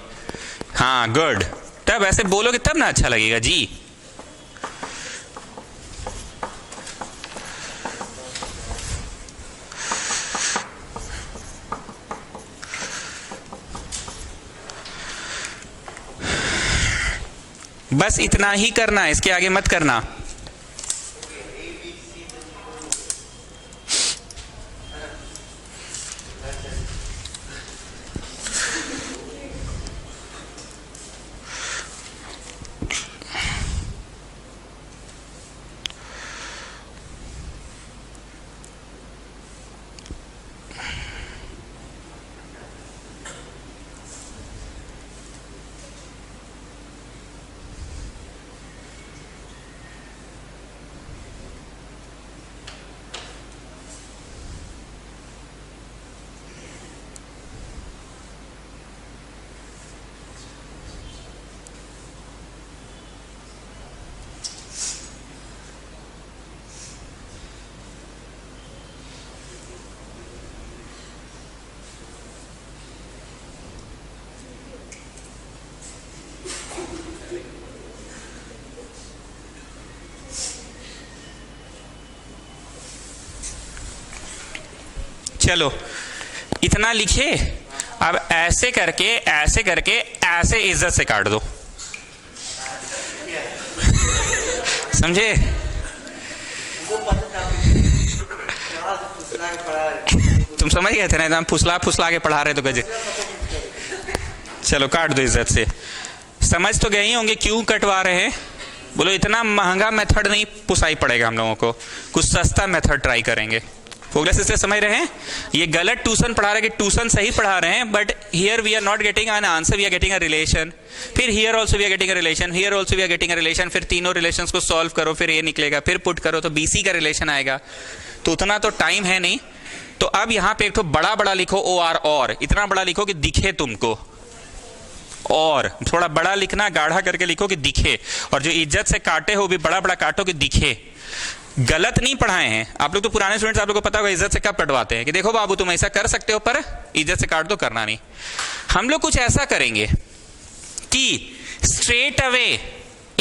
हाँ गुड। तब ऐसे बोलोगे तब ना अच्छा लगेगा जी। बस इतना ही करना, इसके आगे मत करना। चलो इतना लिखे। अब ऐसे करके ऐसे करके ऐसे इज्जत से काट दो, समझे? तुम समझ गए थे ना, एकदम फुसला फुसला के पढ़ा रहे तो गजे। चलो काट दो इज्जत से। समझ तो गए ही होंगे क्यों कटवा रहे हैं। बोलो इतना महंगा मेथड नहीं पुसाई पड़ेगा हम लोगों को, कुछ सस्ता मेथड ट्राई करेंगे। फोगला सिस्टर समझ रहे हैं? ये गलत ट्यूशन पढ़ा रहे हैं कि ट्यूशन सही पढ़ा रहे हैं, but here we are not getting an answer, we are getting a relation. फिर here also we are getting a relation, here also we are getting a relation. फिर तीनों रिलेशंस को सॉल्व करो, फिर ये निकलेगा, फिर पुट करो तो BC का रिलेशन आएगा। तो उतना तो टाइम है नहीं। तो अब यहाँ पे एक तो बड़ा बड़ा लिखो OR, और इतना बड़ा लिखो कि दिखे तुमको, और थोड़ा बड़ा लिखना, गाढ़ा करके लिखो कि दिखे, और जो इज्जत से काटे हो भी बड़ा बड़ा काटो कि दिखे। गलत नहीं पढ़ाए हैं आप लोग, तो पुराने स्टूडेंट्स आप लोग को पता होगा इज्जत से कब कटवाते हैं कि देखो बाबू तुम ऐसा कर सकते हो पर इज्जत से काट दो, करना नहीं। हम लोग कुछ ऐसा करेंगे कि स्ट्रेट अवे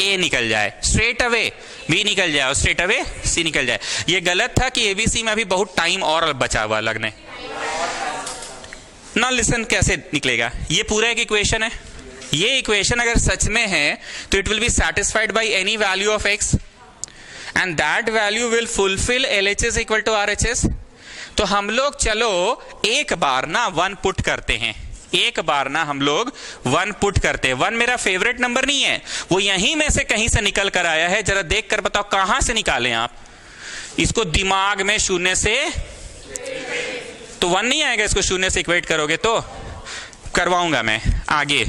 ए निकल जाए, स्ट्रेट अवे बी निकल जाए और स्ट्रेट अवे सी निकल जाए। ये गलत था कि एबीसी में अभी बहुत टाइम और बचा हुआ लगने। ना लिसन कैसे निकलेगा, ये पूरा एक इक्वेशन है। ये इक्वेशन अगर सच में है तो it will be satisfied by any value of x and that value will fulfil LHS equal to RHS। तो हम लोग चलो एक बार ना 1 पुट करते हैं, एक बार ना हम लोग 1 पुट करते हैं। 1 मेरा फेवरेट नंबर नहीं है, वो यहीं में से कहीं से निकल कर आया है। जरा देख कर बताओ कहां से निकालें आप इसको, दिमाग में शून्य से तो 1 नहीं आएगा, इसको शून्य से इक्वेट करोगे तो करवाऊंगा मैं आगे।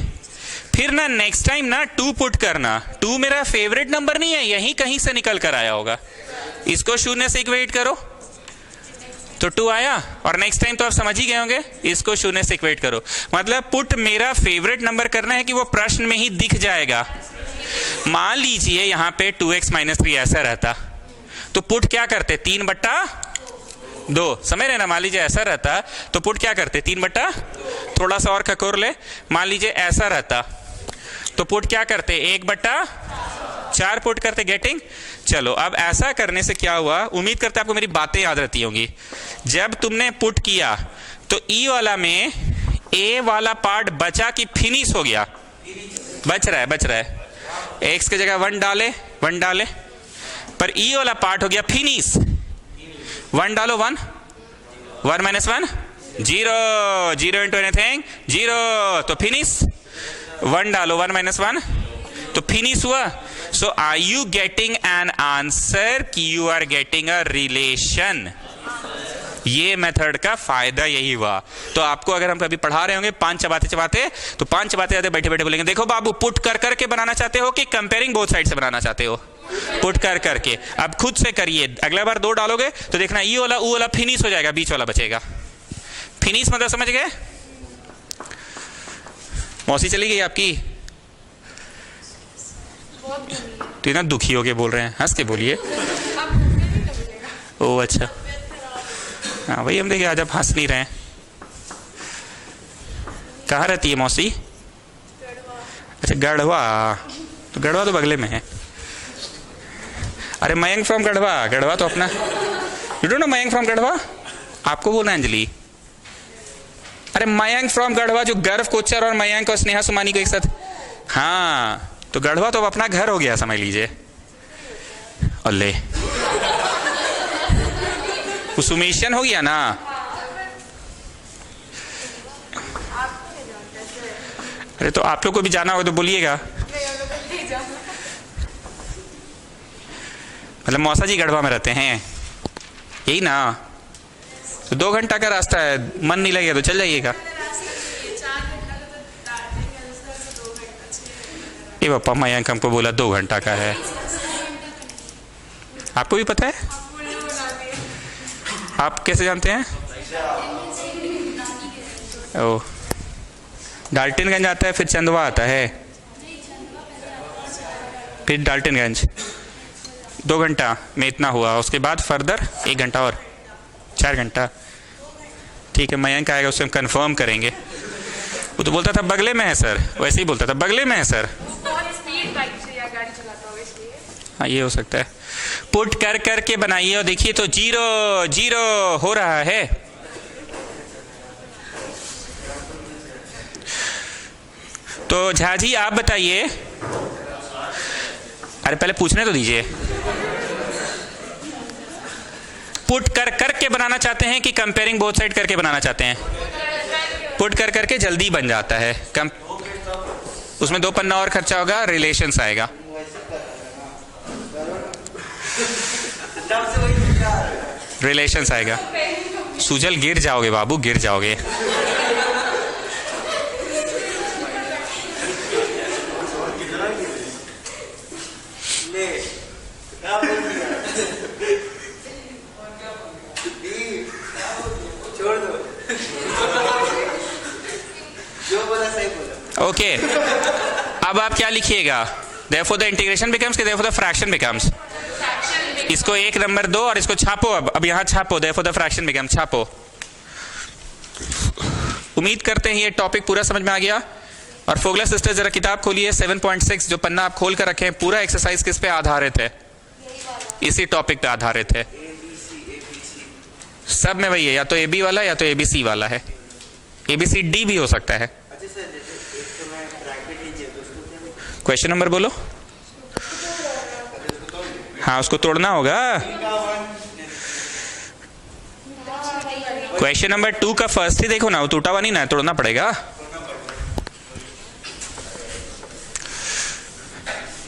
फिर ना नेक्स्ट टाइम ना 2 पुट करना, 2 मेरा फेवरेट नंबर नहीं है, यहीं कहीं से निकल कर आया होगा, इसको शून्य से इक्वेट करो तो 2 आया। और नेक्स्ट टाइम तो आप समझ ही गए होंगे, इसको शून्य से इक्वेट करो। मतलब पुट मेरा फेवरेट नंबर करना है कि वो प्रश्न में ही दिख जाएगा। मान लीजिए यहां पे 2x - 3 ऐसा रहता तो पुट क्या करते, 3/2, समझ रहे ना। मान लीजिए ऐसा रहता तो पुट क्या करते, 3/, थोड़ा सा और खकोर ले, मान लीजिए ऐसा रहता तो पुट क्या करते, 1/4 पुट करते। गेटिंग। चलो अब ऐसा करने से क्या हुआ, उम्मीद करते आपको मेरी बातें याद रहती होंगी। जब तुमने पुट किया तो ई वाला में ए वाला पार्ट बचा कि फिनिश हो गया, बच रहा है। एक्स की जगह 1 डाले पर ई वाला पार्ट हो गया फिनिश। 1 डालो 1, 1 - 1 0, 0 इंटू एनीथिंग 0 तो फिनिश। 1 डालो 1 - 1 तो फिनिश हुआ। So are you getting an answer कि you are getting a relation. ये मेथड का फायदा यही हुआ। तो आपको अगर हम कभी पढ़ा रहे होंगे 5 चबाते तो 5 चबाते बैठे बैठे बोलेंगे देखो बाबू पुट कर करके बनाना चाहते हो कि कंपेयरिंग बोथ साइड से बनाना चाहते हो, पुट कर करके। अब खुद से करिए, अगला बार 2 डालोगे तो देखना ई वाला ऊ वाला फिनिश हो जाएगा, बीच वाला बचेगा। फिनिश मतलब समझ गए। मौसी चली गई आपकी, तो इतना दुखी होके बोल रहे हैं, हंस के बोलिए। ओ अच्छा, हाँ भाई हम देखे आज आप हंस नहीं रहे हैं। कहाँ रहती है मौसी? अच्छा गढ़वा, तो गढ़वा तो बगले में है। अरे मयंक फ्रॉम गढ़वा, गढ़वा तो अपना, you don't know Mayank from Garhwa? आपको बोलना है अंजलि। अरे मयंक फ्रॉम गढ़वा, जो गर्व कोचर और मयंक और स्नेहा सुमानी को एक साथ, हाँ तो गढ़वा तो अपना घर हो गया समझ लीजिए। अल्ले कुसुमेशन हो गया ना। अरे तो आप लोग को भी जाना होगा तो बोलिएगा। मतलब मौसा जी गढ़वा में रहते हैं यही ना, तो 2 घंटा का रास्ता है, मन नहीं लगेगा तो चल जाइएगा। ये पापा मयंक हमको बोला 2 घंटा का है, आपको भी पता है? आप कैसे जानते हैं? ओ डाल्टनगंज आता है, फिर चंदवा आता है, फिर डाल्टनगंज 2 घंटा में इतना हुआ। उसके बाद फर्दर 1 घंटा और 4 घंटा। ठीक है, मयंक आएगा उससे हम कंफर्म करेंगे। वो तो बोलता था बगले में है सर, वैसे ही बोलता था बगले में है सर। हाँ ये हो सकता है। पुट कर करके बनाइए और देखिए तो 0 0 हो रहा है। तो झा जी आप बताइए, अरे पहले पूछने तो दीजिए। पुट कर करके बनाना चाहते हैं कि कंपेयरिंग बोथ साइड करके बनाना चाहते हैं? पुट कर करके जल्दी बन जाता है, उसमें 2 पन्ना और खर्चा होगा, रिलेशंस आएगा। रिलेशंस आएगा। सुजल गिर जाओगे बाबू, गिर जाओगे। ओके अब आप क्या लिखिएगा? therefore the integration becomes कि therefore the fraction becomes। इसको 1 नंबर दो और इसको छापो। अब यहाँ छापो therefore the fraction becomes, छापो। उम्मीद करते हैं ये टॉपिक पूरा समझ में आ गया। और फोगलर सिस्टर जरा किताब खोलिए 7.6, जो पन्ना आप खोल कर रखे हैं, पूरा एक्सरसाइज किस पे आधारित है? इसी टॉपिक पे आधारित है। सब में वही है, या तो ए बी वाला या तो ए बी सी वाला है, ए बी सी डी भी हो सकता है। क्वेश्चन नंबर बोलो। हाँ, उसको तोड़ना होगा। क्वेश्चन नंबर 2 का फर्स्ट ही देखो ना, वो टूटा हुआ नहीं ना, तोड़ना पड़ेगा।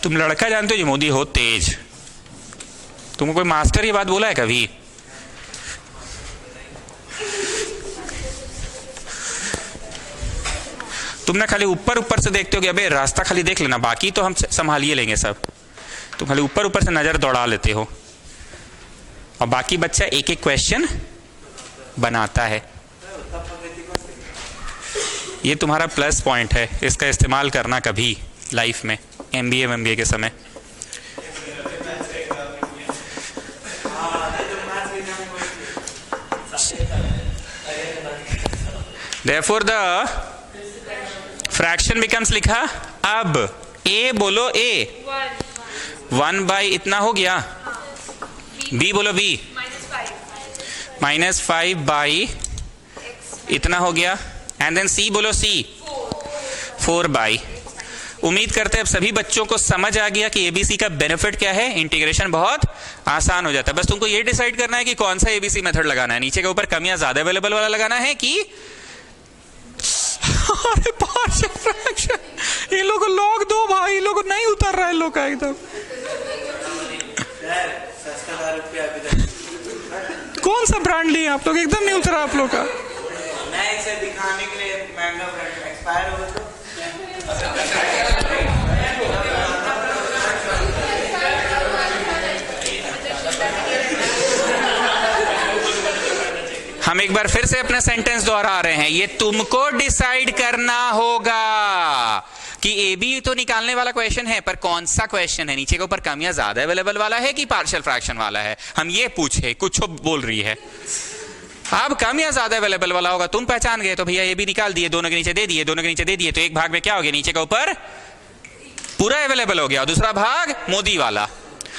तुम लड़का जानते हो जो मोदी हो तेज, तुमको कोई मास्टर ये बात बोला है कभी? तुम ना खाली ऊपर ऊपर से देखते हो कि अबे रास्ता खाली देख लेना, बाकी तो हम संभालिए लेंगे सब। तुम खाली ऊपर ऊपर से नजर दौड़ा लेते हो, और बाकी बच्चा एक एक क्वेश्चन बनाता है। ये तुम्हारा प्लस पॉइंट है, इसका इस्तेमाल करना कभी लाइफ में, MBA के समय। Therefore the fraction becomes लिखा। अब A बोलो, A 1/, इतना हो गया। B बोलो, B -5/, इतना हो गया। एंड देन C बोलो, C 4/। उम्मीद करते हैं अब सभी बच्चों को समझ आ गया कि एबीसी का बेनिफिट क्या है। इंटीग्रेशन बहुत आसान हो जाता है, बस तुमको ये डिसाइड करना है कि कौन सा एबीसी मेथड लगाना है। नीचे के ऊपर कमियां ज्यादा अवेलेबल वाला लगाना है कि अरे पार्शियल फ्रैक्शन, ये लोग लॉग दो भाई, ये लोग नहीं उतर रहा है लोग का एकदम। कौन सा ब्रांड लिए आप लोग, एकदम नहीं उतरा आप लोग का। मैं इसे दिखाने के लिए मैंगो ब्रांड एक्सपायर हो तो हम एक बार फिर से अपना सेंटेंस दोहरा रहे हैं। ये तुमको डिसाइड करना होगा कि ए बी तो निकालने वाला क्वेश्चन है, पर कौन सा क्वेश्चन है, नीचे के ऊपर कमियां ज्यादा अवेलेबल वाला है कि पार्शियल फ्रैक्शन वाला है। हम ये पूछे, कुछ बोल रही है। अब कमियां ज्यादा अवेलेबल वाला होगा, तुम पहचान गए तो भैया ए बी निकाल दिए, दोनों के नीचे दे दिए, दोनों के नीचे दे दिए, तो एक भाग में क्या हो गया, नीचे के ऊपर पूरा अवेलेबल हो गया, और दूसरा भाग मोदी वाला।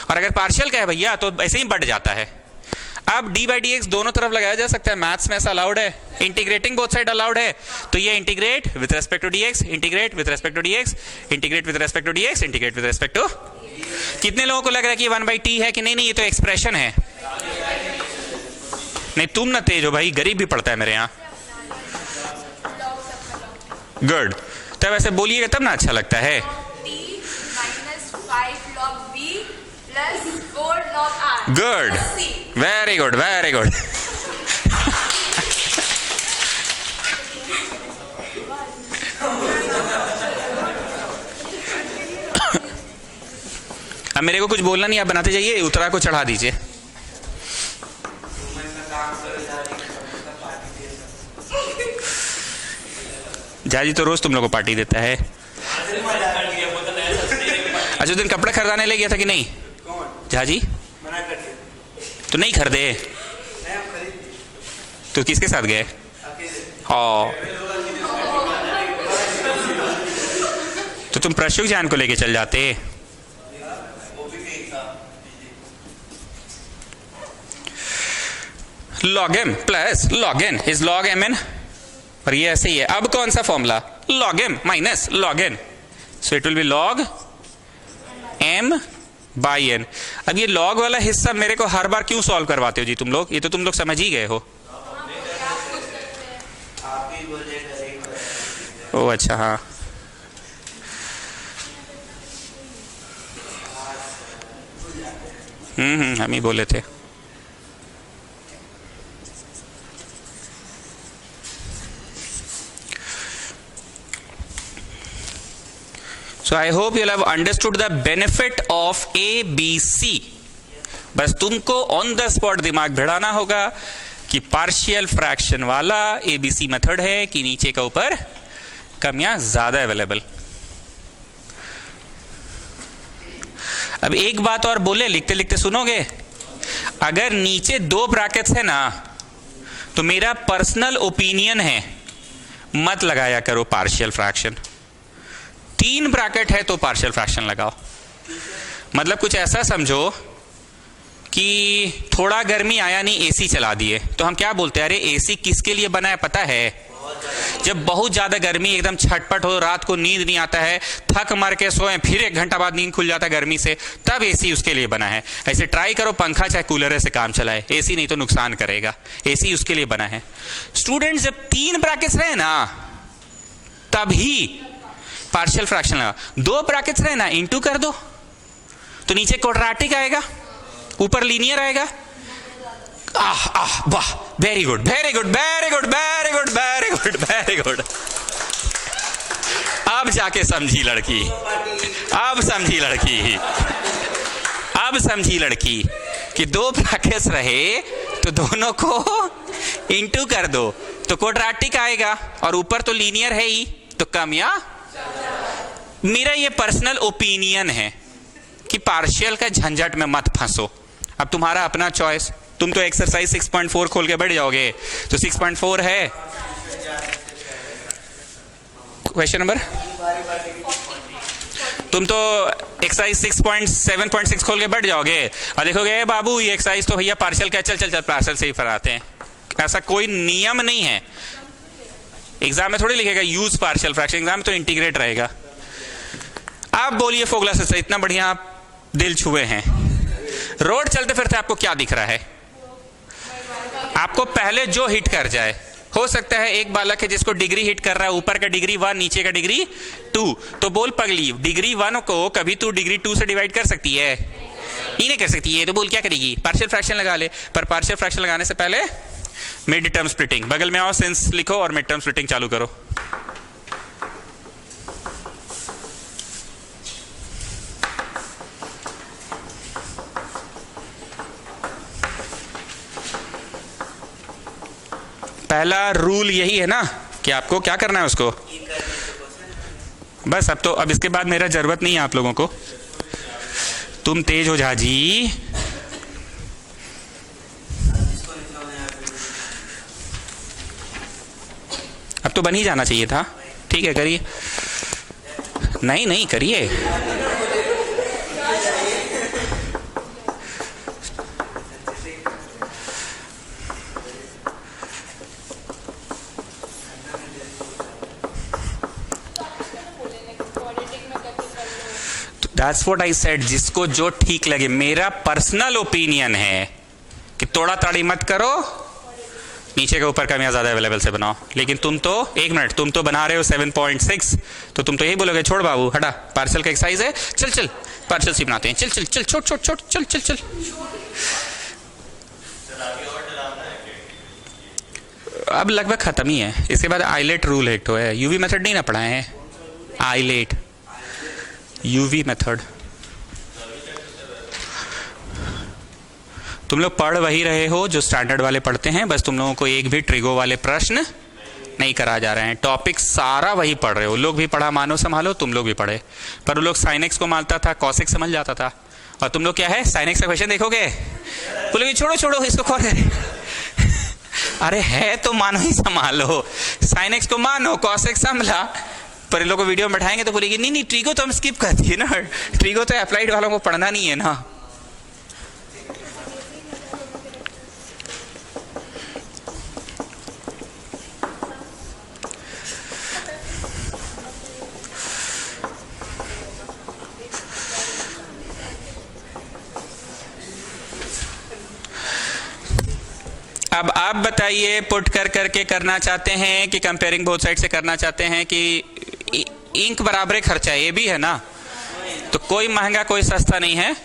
और अगर पार्शियल का है भैया तो ऐसे ही बढ़ जाता है। अब d/dx दोनों तरफ लगाया जा सकता है, मैथ्स में ऐसा अलाउड है, इंटीग्रेटिंग बोथ साइड अलाउड है। तो ये integrate with respect to dx, integrate with respect to dx, integrate with respect to dx, integrate with respect to. कितने लोगों को लग रहा है कि 1/t है कि नहीं? नहीं, ये तो एक्सप्रेशन है। नहीं, तुम ना तेज हो भाई, गरीब भी पढ़ता है मेरे यहाँ। गुड, तब ऐसे बोलिएगा तब ना अच्छा लगता है। Good, very good, very good. अब मेरे को कुछ बोलना नहीं, आप बनाते जाइए, उतरा को चढ़ा दीजिए। जाजी तो रोज तुम लोग को पार्टी देता है। अच्छा, दिन कपड़े खरीदाने ले गया था कि नहीं जाजी? तो नहीं खरीदे तो किसके साथ गए? तो तुम प्रशुक जान को लेके चल जाते। log m plus log n is log mn, और ये ऐसे ही है। अब कौन सा formula? log m minus log n, so it will B log m by n। अब ये log वाला हिस्सा मेरे को हर बार क्यों सॉल्व करवाते हो जी तुम लोग? ये तो तुम लोग समझ ही गए हो। ओ अच्छा, हाँ। हम ही बोले थे। So I hope you'll have understood the benefit of ABC। बस तुमको ऑन द स्पॉट दिमाग भिड़ाना होगा कि पार्शियल फ्रैक्शन वाला ABC मेथड है कि नीचे के ऊपर कमियां ज्यादा अवेलेबल। अब एक बात और बोले, लिखते लिखते सुनोगे। अगर नीचे 2 ब्रैकेट्स है ना, तो मेरा पर्सनल ओपिनियन है, मत लगाया करो पार्शियल फ्रैक्शन। 3 ब्रैकेट है तो पार्शियल फ्रैक्शन लगाओ। मतलब कुछ ऐसा समझो कि थोड़ा गर्मी आया नहीं, एसी चला दिए, तो हम क्या बोलते हैं, अरे एसी किसके लिए बना है पता है? जब बहुत ज्यादा गर्मी, एकदम छटपट हो, रात को नींद नहीं आता है, थक मर के सोए, फिर 1 घंटा बाद नींद खुल जाता है गर्मी से, तब एसी उसके लिए बना है। ऐसे ट्राई करो पंखा चाहे कूलर से काम चलाए, एसी नहीं तो नुकसान करेगा। एसी उसके लिए बना है। स्टूडेंट जब 3 ब्रैकेट्स रहे ना तभी पार्शियल फ्रैक्शन लगा। 2 ब्रैकेट्स रहे ना, इंटू कर दो तो नीचे क्वाड्रेटिक आएगा, ऊपर लीनियर आएगा। आह आह वाह, very good very good very good very good very good very good. अब जाके समझी लड़की, अब समझी लड़की, अब समझी लड़की कि 2 ब्रैकेट्स रहे तो दोनों को इंटू कर दो तो क्वाड्रेटिक आएगा, और ऊपर तो लीनियर है ही, तो कम या। मेरा ये पर्सनल ओपिनियन है कि पार्शियल का झंझट में मत फंसो। अब तुम्हारा अपना चॉइस, तुम तो एक्सरसाइज 6.4 खोल के बैठ जाओगे, तो 6.4 है क्वेश्चन नंबर, तुम तो एक्सरसाइज 6.7.6 खोल के बैठ जाओगे और देखोगे बाबू ये एक्सरसाइज तो भैया पार्शियल का, चल चल चल पार्शियल से ही फराते हैं। ऐसा कोई नियम नहीं है, एग्जाम में थोड़ी लिखेगा यूज पार्शियल फ्रैक्शन, एग्जाम में तो इंटीग्रेट रहेगा। आप बोलिए फोगला से इतना बढ़िया आप दिल छुए हैं, रोड चलते फिरते आपको क्या दिख रहा है? आपको पहले जो हिट कर जाए, हो सकता है एक बालक है जिसको डिग्री हिट कर रहा है, ऊपर का डिग्री 1 नीचे का डिग्री 2, तो बोल पगली डिग्री 1 को कभी तू डिग्री 2 से डिवाइड कर सकती है? ही नहीं कर सकती है, तो बोल क्या करेगी, पार्शियल फ्रैक्शन लगा ले। पर पार्शियल फ्रैक्शन लगाने से पहले मिड टर्म स्प्लिटिंग, बगल में आओ सिंस लिखो और मिड टर्म स्प्लिटिंग चालू करो। पहला रूल यही है ना कि आपको क्या करना है उसको, बस अब तो, अब इसके बाद मेरा जरूरत नहीं है आप लोगों को, तुम तेज हो जाजी। अब तो बन ही जाना चाहिए था, ठीक है करिए। नहीं नहीं करिए, That's what I said, जिसको जो ठीक लगे। मेरा पर्सनल ओपिनियन है कि तोड़ा ताड़ी मत करो, नीचे के ऊपर कम या ज्यादा अवेलेबल से बनाओ। लेकिन तुम तो 1 मिनट, तुम तो बना रहे हो 7.6, तो तुम तो यही बोलोगे छोड़ बाबू हटा, पार्शियल का एक्सरसाइज है, चल चल पार्शियल सी बनाते हैं, चल चल चल छोट छोट छोट चल चल चल। अब लगभग खत्म ही है, इसके बाद आइलेट रूल एक तो है, यूवी मेथड नहीं ना पढ़ाए हैं, आइलेट यूवी मेथड तुम लोग पढ़ वही रहे हो जो स्टैंडर्ड वाले पढ़ते हैं, बस तुम लोगों को एक भी ट्रिगो वाले प्रश्न नहीं करा जा रहे हैं। टॉपिक सारा वही पढ़ रहे हो, लोग भी पढ़ा, मानो संभालो, तुम लोग भी पढ़े, पर वो लोग साइनेक्स को मानता था, कॉसिक समझ जाता था, और तुम लोग क्या है साइनेक्स का क्वेश्चन देखोगे बोलोगे छोड़ो छोड़ो इसको कौन करे। अरे है तो मानो ही संभालो, साइनेक्स को मानो, कॉसिक संभला, पर इन लोगों को वीडियो में बैठाएंगे तो बोलेगी नहीं नहीं ट्रिगो तो हम स्किप कर दिए ना, ट्रिगो तो अप्लाइड वालों को पढ़ना नहीं है ना। अब आप बताइए, पुट कर करके करना चाहते हैं कि कंपेयरिंग बोथ साइड से करना चाहते हैं कि इंक बराबर खर्चा, ये भी है ना, तो कोई महंगा कोई सस्ता नहीं है,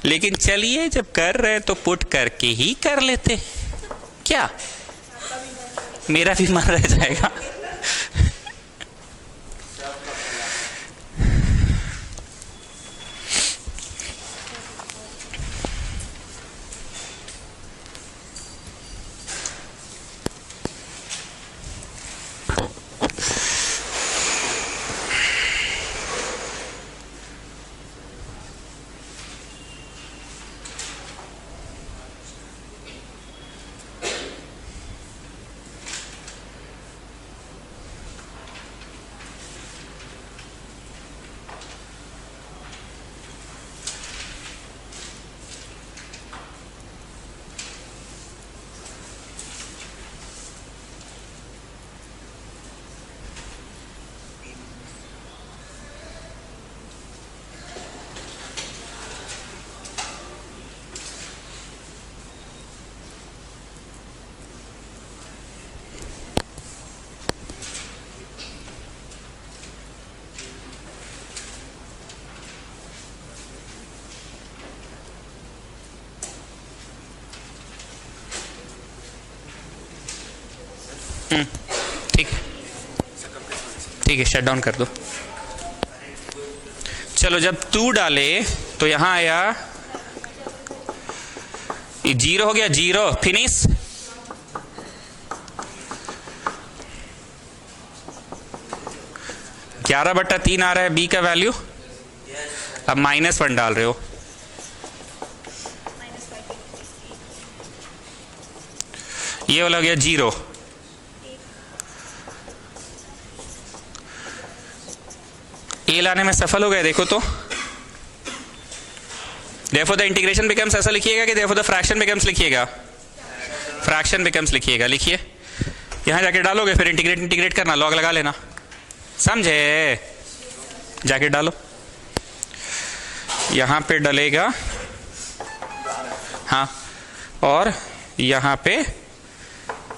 लेकिन चलिए जब कर रहे हैं तो पुट करके ही कर लेते, क्या मेरा भी मन रह जाएगा। ठीक है, ठीक है, शट डाउन कर दो। चलो जब 2 डाले तो यहां आया, ये 0 हो गया, 0 फिनिश। (11/3 आ रहा है बी का वैल्यू। अब -1 डाल रहे हो, ये वाला हो गया 0। ए लाने में सफल हो गए, देखो तो। therefore द इंटीग्रेशन बिकम्स, ऐसा लिखिएगा कि therefore द फ्रैक्शन बिकम्स लिखिएगा, फ्रैक्शन बिकम्स लिखिएगा, लिखिए। यहां जाके डालोगे, फिर इंटीग्रेट करना, लॉग लगा लेना, समझे? जाके डालो, यहां पे डलेगा, हाँ, और यहां पे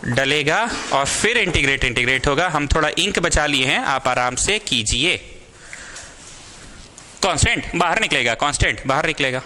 डलेगा, और फिर इंटीग्रेट होगा। हम थोड़ा इंक बचा लिए हैं, आप आराम से कीजिए। कांस्टेंट बाहर निकलेगा, कांस्टेंट बाहर निकलेगा।